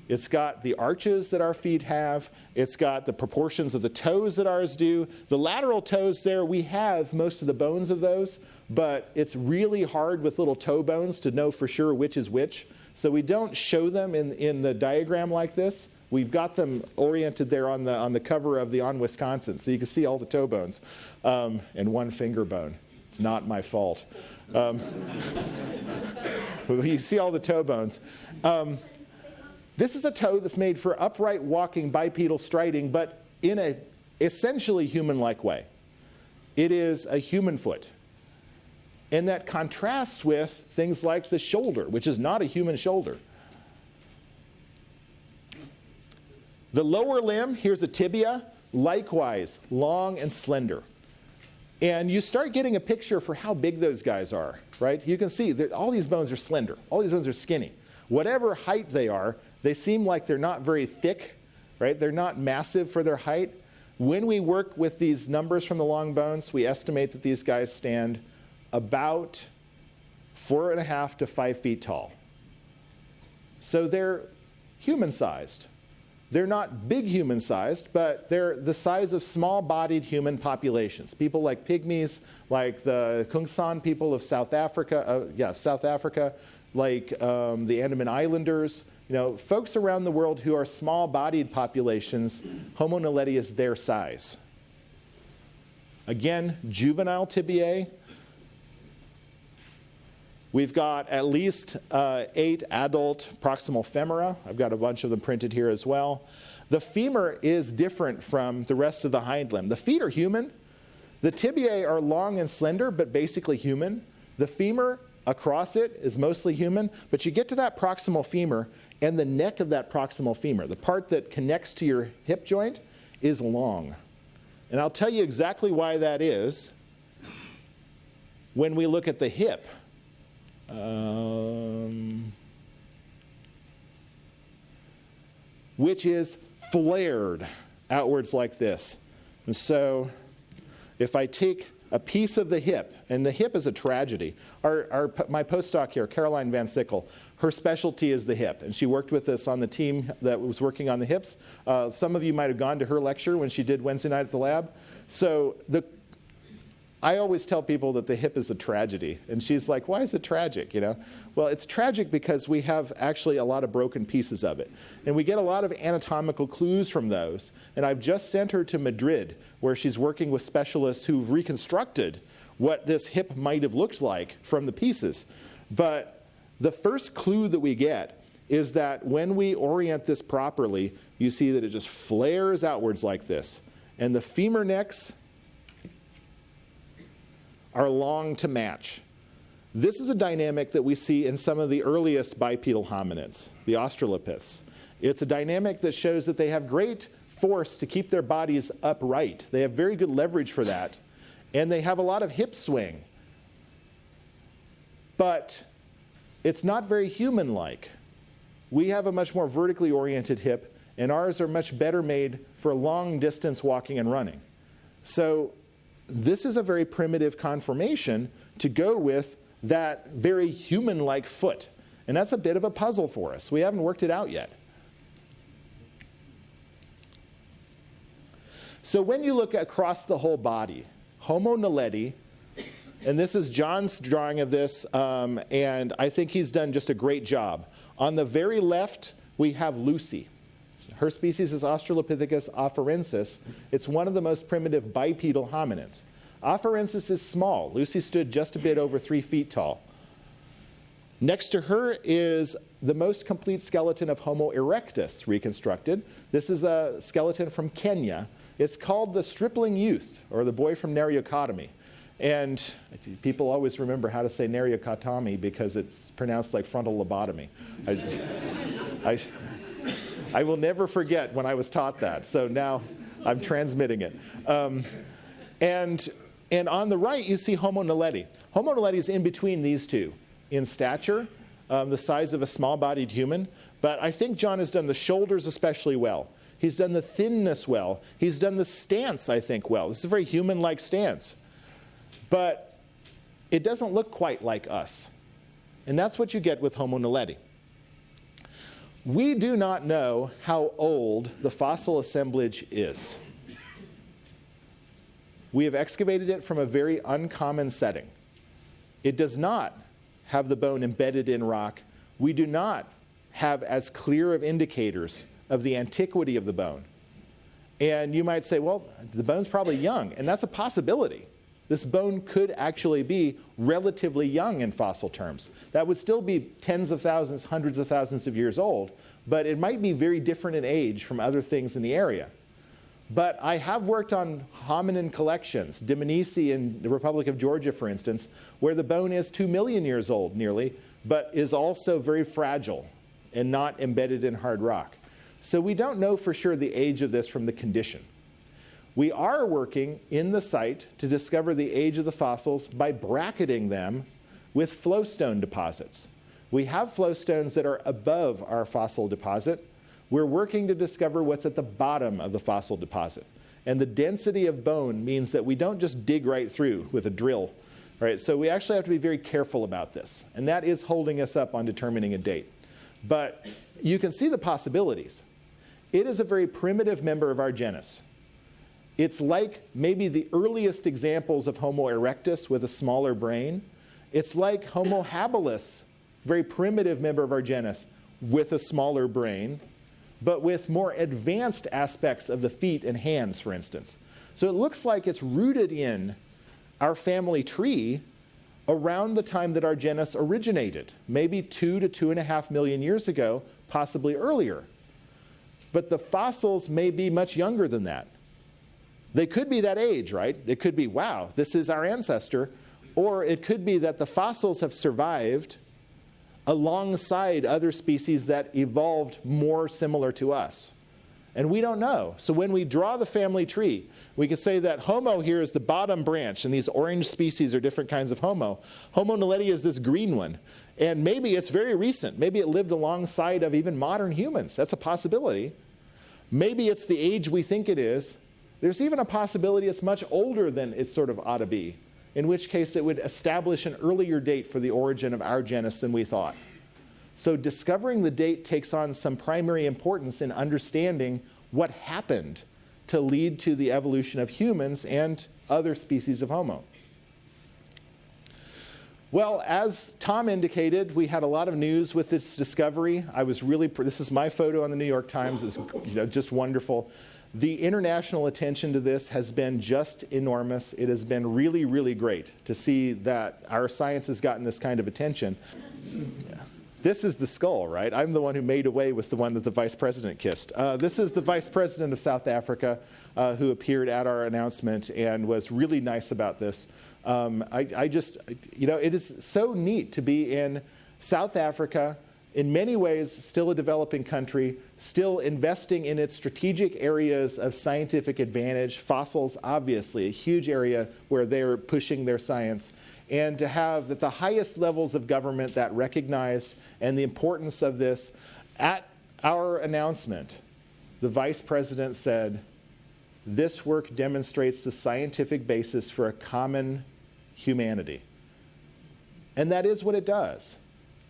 It's got the arches that our feet have. It's got the proportions of the toes that ours do. The lateral toes there, we have most of the bones of those, but it's really hard with little toe bones to know for sure which is which. So we don't show them in the diagram like this. We've got them oriented there on the cover of the On Wisconsin, so you can see all the toe bones and one finger bone. It's not my fault. You see all the toe bones. This is a toe that's made for upright walking, bipedal striding, but in a essentially human-like way. It is a human foot. And that contrasts with things like the shoulder, which is not a human shoulder. The lower limb, here's a tibia, likewise, long and slender. And you start getting a picture for how big those guys are, right? You can see that all these bones are slender. All these bones are skinny. Whatever height they are, they seem like they're not very thick, right? They're not massive for their height. When we work with these numbers from the long bones, we estimate that these guys stand about 4.5 to 5 feet tall. So they're human-sized. They're not big human-sized, but they're the size of small-bodied human populations. People like pygmies, like the Kungsan people of South Africa, like the Andaman Islanders. You know, folks around the world who are small-bodied populations, Homo naledi is their size. Again, juvenile tibiae. We've got at least 8 adult proximal femora. I've got a bunch of them printed here as well. The femur is different from the rest of the hind limb. The feet are human. The tibiae are long and slender, but basically human. The femur across it is mostly human, but you get to that proximal femur, and the neck of that proximal femur, the part that connects to your hip joint, is long. And I'll tell you exactly why that is when we look at the hip. Which is flared outwards like this. And so if I take a piece of the hip, and the hip is a tragedy. My postdoc here, Caroline Van Sickle, her specialty is the hip, and she worked with us on the team that was working on the hips. Some of you might have gone to her lecture when she did Wednesday night at the lab. So I always tell people that the hip is a tragedy, and she's like, why is it tragic, you know? Well, it's tragic because we have actually a lot of broken pieces of it, and we get a lot of anatomical clues from those, and I've just sent her to Madrid, where she's working with specialists who've reconstructed what this hip might have looked like from the pieces. But the first clue that we get is that when we orient this properly, you see that it just flares outwards like this, and the femur necks are long to match. This is a dynamic that we see in some of the earliest bipedal hominids, the Australopiths. It's a dynamic that shows that they have great force to keep their bodies upright. They have very good leverage for that, and they have a lot of hip swing. But it's not very human-like. We have a much more vertically oriented hip, and ours are much better made for long-distance walking and running. So this is a very primitive conformation to go with that very human-like foot. And that's a bit of a puzzle for us. We haven't worked it out yet. So when you look across the whole body, Homo naledi, and this is John's drawing of this, and I think he's done just a great job. On the very left, we have Lucy. Her species is Australopithecus afarensis. It's one of the most primitive bipedal hominids. Afarensis is small. Lucy stood just a bit over 3 feet tall. Next to her is the most complete skeleton of Homo erectus reconstructed. This is a skeleton from Kenya. It's called the stripling youth, or the boy from Nariokotomi. And people always remember how to say Nariokotomi because it's pronounced like frontal lobotomy. I will never forget when I was taught that, so now I'm transmitting it. And on the right, you see Homo naledi. Homo naledi is in between these two in stature, the size of a small-bodied human. But I think John has done the shoulders especially well. He's done the thinness well. He's done the stance, I think, well. This is a very human-like stance. But it doesn't look quite like us. And that's what you get with Homo naledi. We do not know how old the fossil assemblage is. We have excavated it from a very uncommon setting. It does not have the bone embedded in rock. We do not have as clear of indicators of the antiquity of the bone. And you might say, well, the bone's probably young, and that's a possibility. This bone could actually be relatively young in fossil terms. That would still be tens of thousands, hundreds of thousands of years old, but it might be very different in age from other things in the area. But I have worked on hominin collections, Dmanisi in the Republic of Georgia, for instance, where the bone is 2 million years old nearly, but is also very fragile and not embedded in hard rock. So we don't know for sure the age of this from the condition. We are working in the site to discover the age of the fossils by bracketing them with flowstone deposits. We have flowstones that are above our fossil deposit. We're working to discover what's at the bottom of the fossil deposit. And the density of bone means that we don't just dig right through with a drill. Right? So we actually have to be very careful about this. And that is holding us up on determining a date. But you can see the possibilities. It is a very primitive member of our genus. It's like maybe the earliest examples of Homo erectus with a smaller brain. It's like Homo habilis, very primitive member of our genus with a smaller brain, but with more advanced aspects of the feet and hands, for instance. So it looks like it's rooted in our family tree around the time that our genus originated, maybe 2 to 2.5 million years ago, possibly earlier. But the fossils may be much younger than that. They could be that age, right? It could be, wow, this is our ancestor. Or it could be that the fossils have survived alongside other species that evolved more similar to us. And we don't know. So when we draw the family tree, we can say that Homo here is the bottom branch, and these orange species are different kinds of Homo. Homo naledi is this green one. And maybe it's very recent. Maybe it lived alongside of even modern humans. That's a possibility. Maybe it's the age we think it is. There's even a possibility it's much older than it sort of ought to be, in which case it would establish an earlier date for the origin of our genus than we thought. So discovering the date takes on some primary importance in understanding what happened to lead to the evolution of humans and other species of Homo. Well, as Tom indicated, we had a lot of news with this discovery. I was really, this is my photo on the New York Times. It's just wonderful. The international attention to this has been just enormous. It has been really, really great to see that our science has gotten this kind of attention. This is the skull, right? I'm the one who made away with the one that the vice president kissed. This is the vice president of South Africa who appeared at our announcement and was really nice about this. It is so neat to be in South Africa, in many ways still a developing country, still investing in its strategic areas of scientific advantage. Fossils, obviously, a huge area where they're pushing their science. And to have at the highest levels of government that recognized and the importance of this. At our announcement, the vice president said, "This work demonstrates the scientific basis for a common humanity." And that is what it does.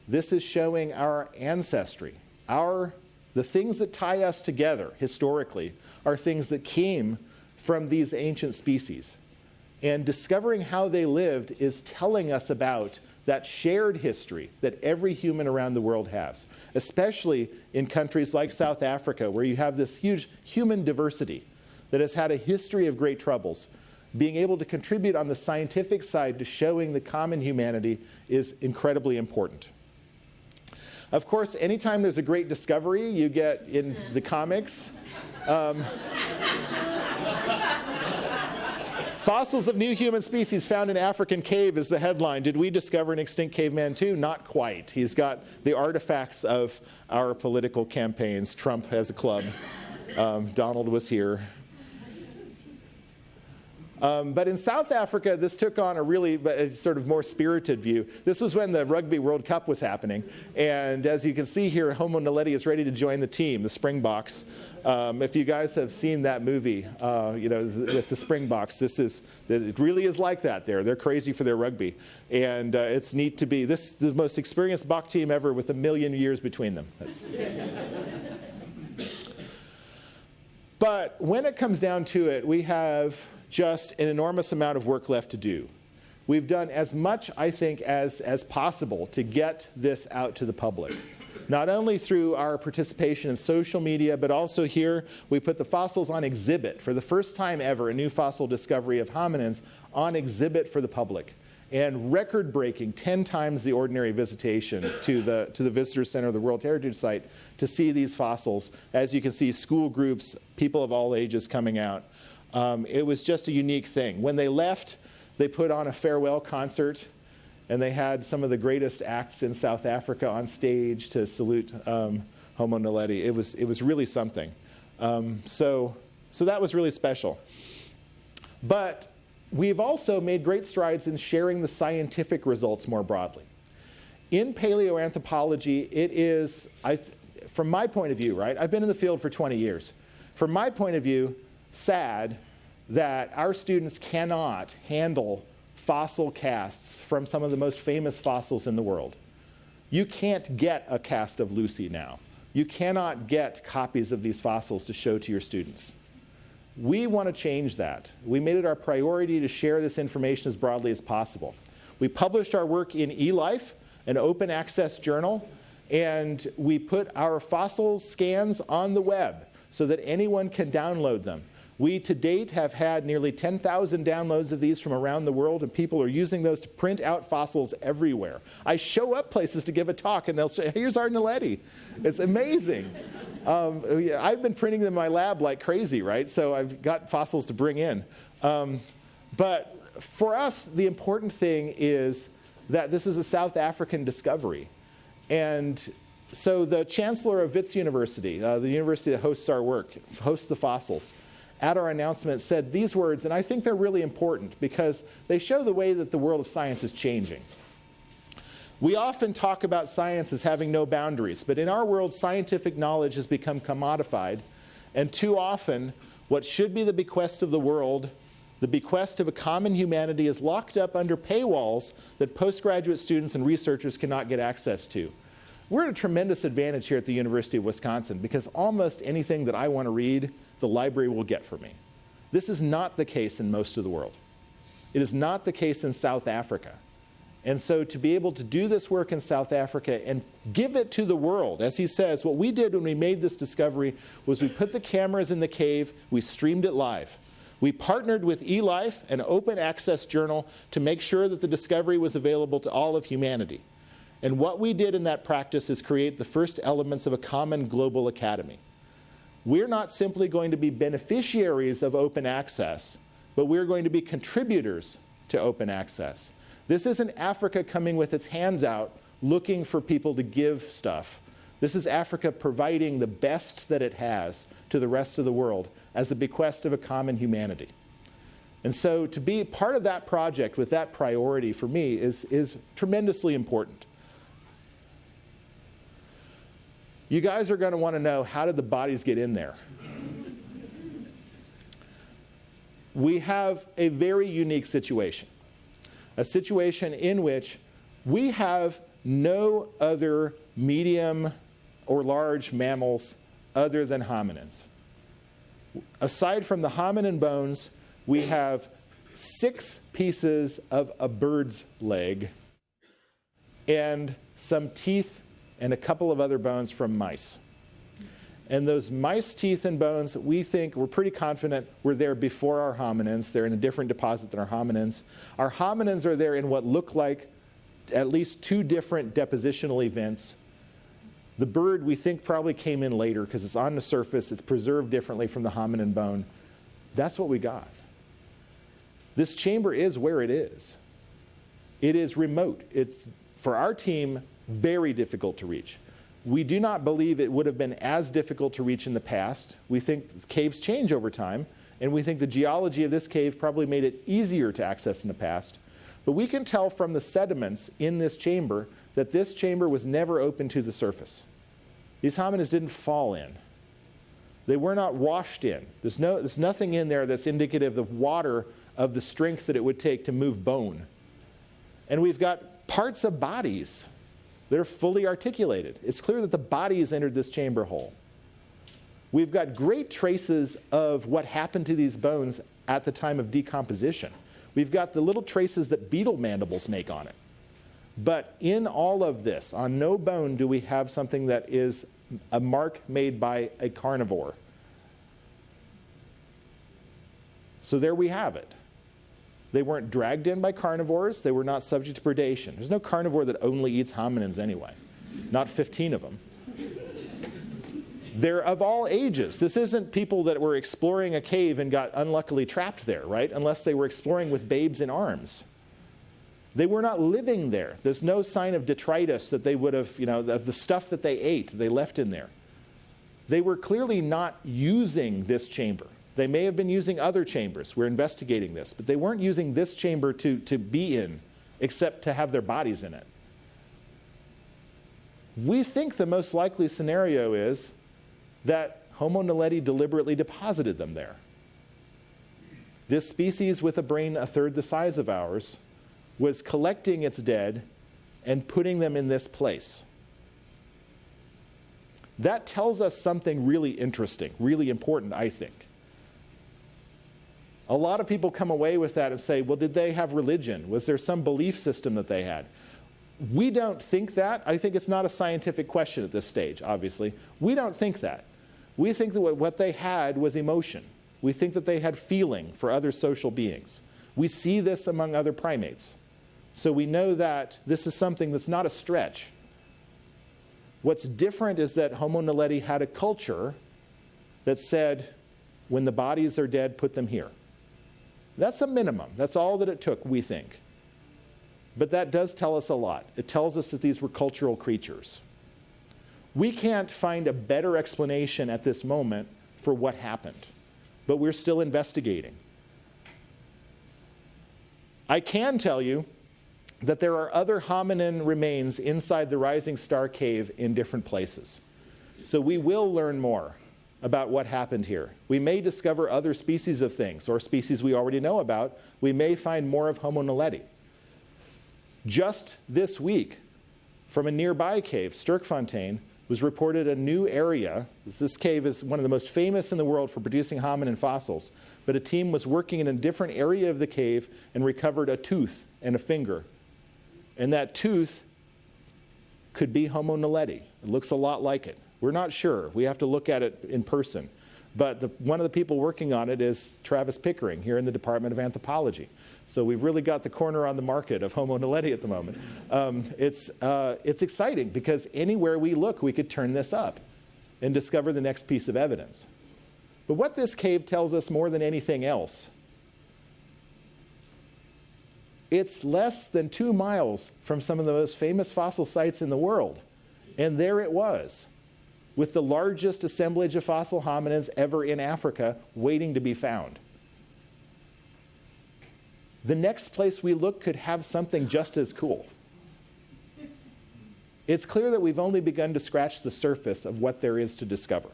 This is showing our ancestry. The things that tie us together historically are things that came from these ancient species. And discovering how they lived is telling us about that shared history that every human around the world has, especially in countries like South Africa, where you have this huge human diversity that has had a history of great troubles. Being able to contribute on the scientific side to showing the common humanity is incredibly important. Of course, anytime there's a great discovery, you get in the comics. Fossils of new human species found in African cave is the headline. Did we discover an extinct caveman too? Not quite. He's got the artifacts of our political campaigns. Trump has a club. Donald was here. But in South Africa, this took on a really sort of more spirited view. This was when the Rugby World Cup was happening. And as you can see here, Homo naledi is ready to join the team, the Springboks. If you guys have seen that movie, with the Springboks, it really is like that there. They're crazy for their rugby. And it's neat to be the most experienced Bok team ever with 1 million years between them. But when it comes down to it, we have just an enormous amount of work left to do. We've done as much, I think, as possible to get this out to the public. Not only through our participation in social media, but also here we put the fossils on exhibit. For the first time ever, a new fossil discovery of hominins on exhibit for the public. And record-breaking, 10 times the ordinary visitation to the Visitor Center of the World Heritage Site to see these fossils. As you can see, school groups, people of all ages coming out. It was just a unique thing. When they left, they put on a farewell concert, and they had some of the greatest acts in South Africa on stage to salute Homo naledi. It was really something. So that was really special. But we've also made great strides in sharing the scientific results more broadly. In paleoanthropology, it is, from my point of view, right? I've been in the field for 20 years. From my point of view, sad that our students cannot handle fossil casts from some of the most famous fossils in the world. You can't get a cast of Lucy now. You cannot get copies of these fossils to show to your students. We want to change that. We made it our priority to share this information as broadly as possible. We published our work in eLife, an open access journal, and we put our fossil scans on the web so that anyone can download them. We, to date, have had nearly 10,000 downloads of these from around the world, and people are using those to print out fossils everywhere. I show up places to give a talk, and they'll say, here's our naledi. It's amazing. I've been printing them in my lab like crazy, right? So I've got fossils to bring in. But for us, the important thing is that this is a South African discovery. And so the chancellor of Wits University, the university that hosts our work, hosts the fossils, at our announcement said these words, and I think they're really important because they show the way that the world of science is changing. We often talk about science as having no boundaries, but in our world, scientific knowledge has become commodified, and too often, what should be the bequest of the world, the bequest of a common humanity, is locked up under paywalls that postgraduate students and researchers cannot get access to. We're at a tremendous advantage here at the University of Wisconsin because almost anything that I want to read, the library will get for me. This is not the case in most of the world. It is not the case in South Africa. And so to be able to do this work in South Africa and give it to the world, as he says, what we did when we made this discovery was we put the cameras in the cave, we streamed it live. We partnered with eLife, an open access journal, to make sure that the discovery was available to all of humanity. And what we did in that practice is create the first elements of a common global academy. We're not simply going to be beneficiaries of open access, but we're going to be contributors to open access. This isn't Africa coming with its hands out looking for people to give stuff. This is Africa providing the best that it has to the rest of the world as a bequest of a common humanity. And so to be part of that project with that priority for me is tremendously important. You guys are going to want to know, how did the bodies get in there? We have a very unique situation. A situation in which we have no other medium or large mammals other than hominins. Aside from the hominin bones, we have 6 pieces of a bird's leg and some teeth and a couple of other bones from mice. And those mice teeth and bones, we're pretty confident were there before our hominins. They're in a different deposit than our hominins. Our hominins are there in what look like at least 2 different depositional events. The bird, we think, probably came in later because it's on the surface. It's preserved differently from the hominin bone. That's what we got. This chamber is where it is. It is remote. It's, for our team, very difficult to reach. We do not believe it would have been as difficult to reach in the past. We think caves change over time, and we think the geology of this cave probably made it easier to access in the past. But we can tell from the sediments in this chamber that this chamber was never open to the surface. These hominids didn't fall in. They were not washed in. There's nothing in there that's indicative of water of the strength that it would take to move bone. And we've got parts of bodies that are fully articulated. It's clear that the bodies entered this chamber hole. We've got great traces of what happened to these bones at the time of decomposition. We've got the little traces that beetle mandibles make on it. But in all of this, on no bone do we have something that is a mark made by a carnivore. So there we have it. They weren't dragged in by carnivores. They were not subject to predation. There's no carnivore that only eats hominins anyway. Not 15 of them. They're of all ages. This isn't people that were exploring a cave and got unluckily trapped there, right? Unless they were exploring with babes in arms. They were not living there. There's no sign of detritus that they would have, of the stuff that they ate, they left in there. They were clearly not using this chamber. They may have been using other chambers. We're investigating this. But they weren't using this chamber to be in, except to have their bodies in it. We think the most likely scenario is that Homo naledi deliberately deposited them there. This species with a brain a third the size of ours was collecting its dead and putting them in this place. That tells us something really interesting, really important, I think. A lot of people come away with that and say, well, did they have religion? Was there some belief system that they had? We don't think that. I think it's not a scientific question at this stage, obviously. We don't think that. We think that what they had was emotion. We think that they had feeling for other social beings. We see this among other primates. So we know that this is something that's not a stretch. What's different is that Homo naledi had a culture that said, when the bodies are dead, put them here. That's a minimum. That's all that it took, we think. But that does tell us a lot. It tells us that these were cultural creatures. We can't find a better explanation at this moment for what happened, but we're still investigating. I can tell you that there are other hominin remains inside the Rising Star Cave in different places. So we will learn more about what happened here. We may discover other species of things, or species we already know about. We may find more of Homo naledi. Just this week, from a nearby cave, Sterkfontein, was reported a new area. This cave is one of the most famous in the world for producing hominin fossils, but a team was working in a different area of the cave and recovered a tooth and a finger. And that tooth could be Homo naledi. It looks a lot like it. We're not sure. We have to look at it in person. But one of the people working on it is Travis Pickering here in the Department of Anthropology. So we've really got the corner on the market of Homo naledi at the moment. It's exciting because anywhere we look, we could turn this up and discover the next piece of evidence. But what this cave tells us more than anything else, it's less than 2 miles from some of the most famous fossil sites in the world. And there it was, with the largest assemblage of fossil hominins ever in Africa waiting to be found. The next place we look could have something just as cool. It's clear that we've only begun to scratch the surface of what there is to discover,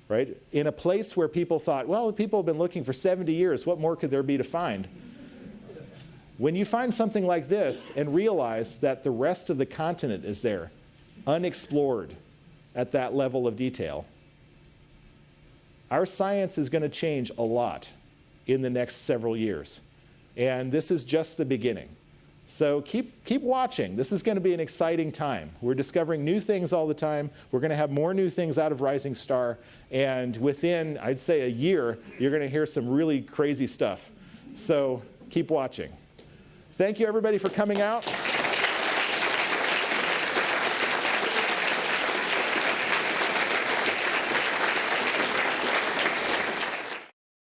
right? In a place where people thought, well, people have been looking for 70 years, what more could there be to find? When you find something like this and realize that the rest of the continent is there, unexplored at that level of detail, our science is going to change a lot in the next several years. And this is just the beginning. So keep watching. This is going to be an exciting time. We're discovering new things all the time. We're going to have more new things out of Rising Star. And within, I'd say, a year, you're going to hear some really crazy stuff. So keep watching. Thank you, everybody, for coming out.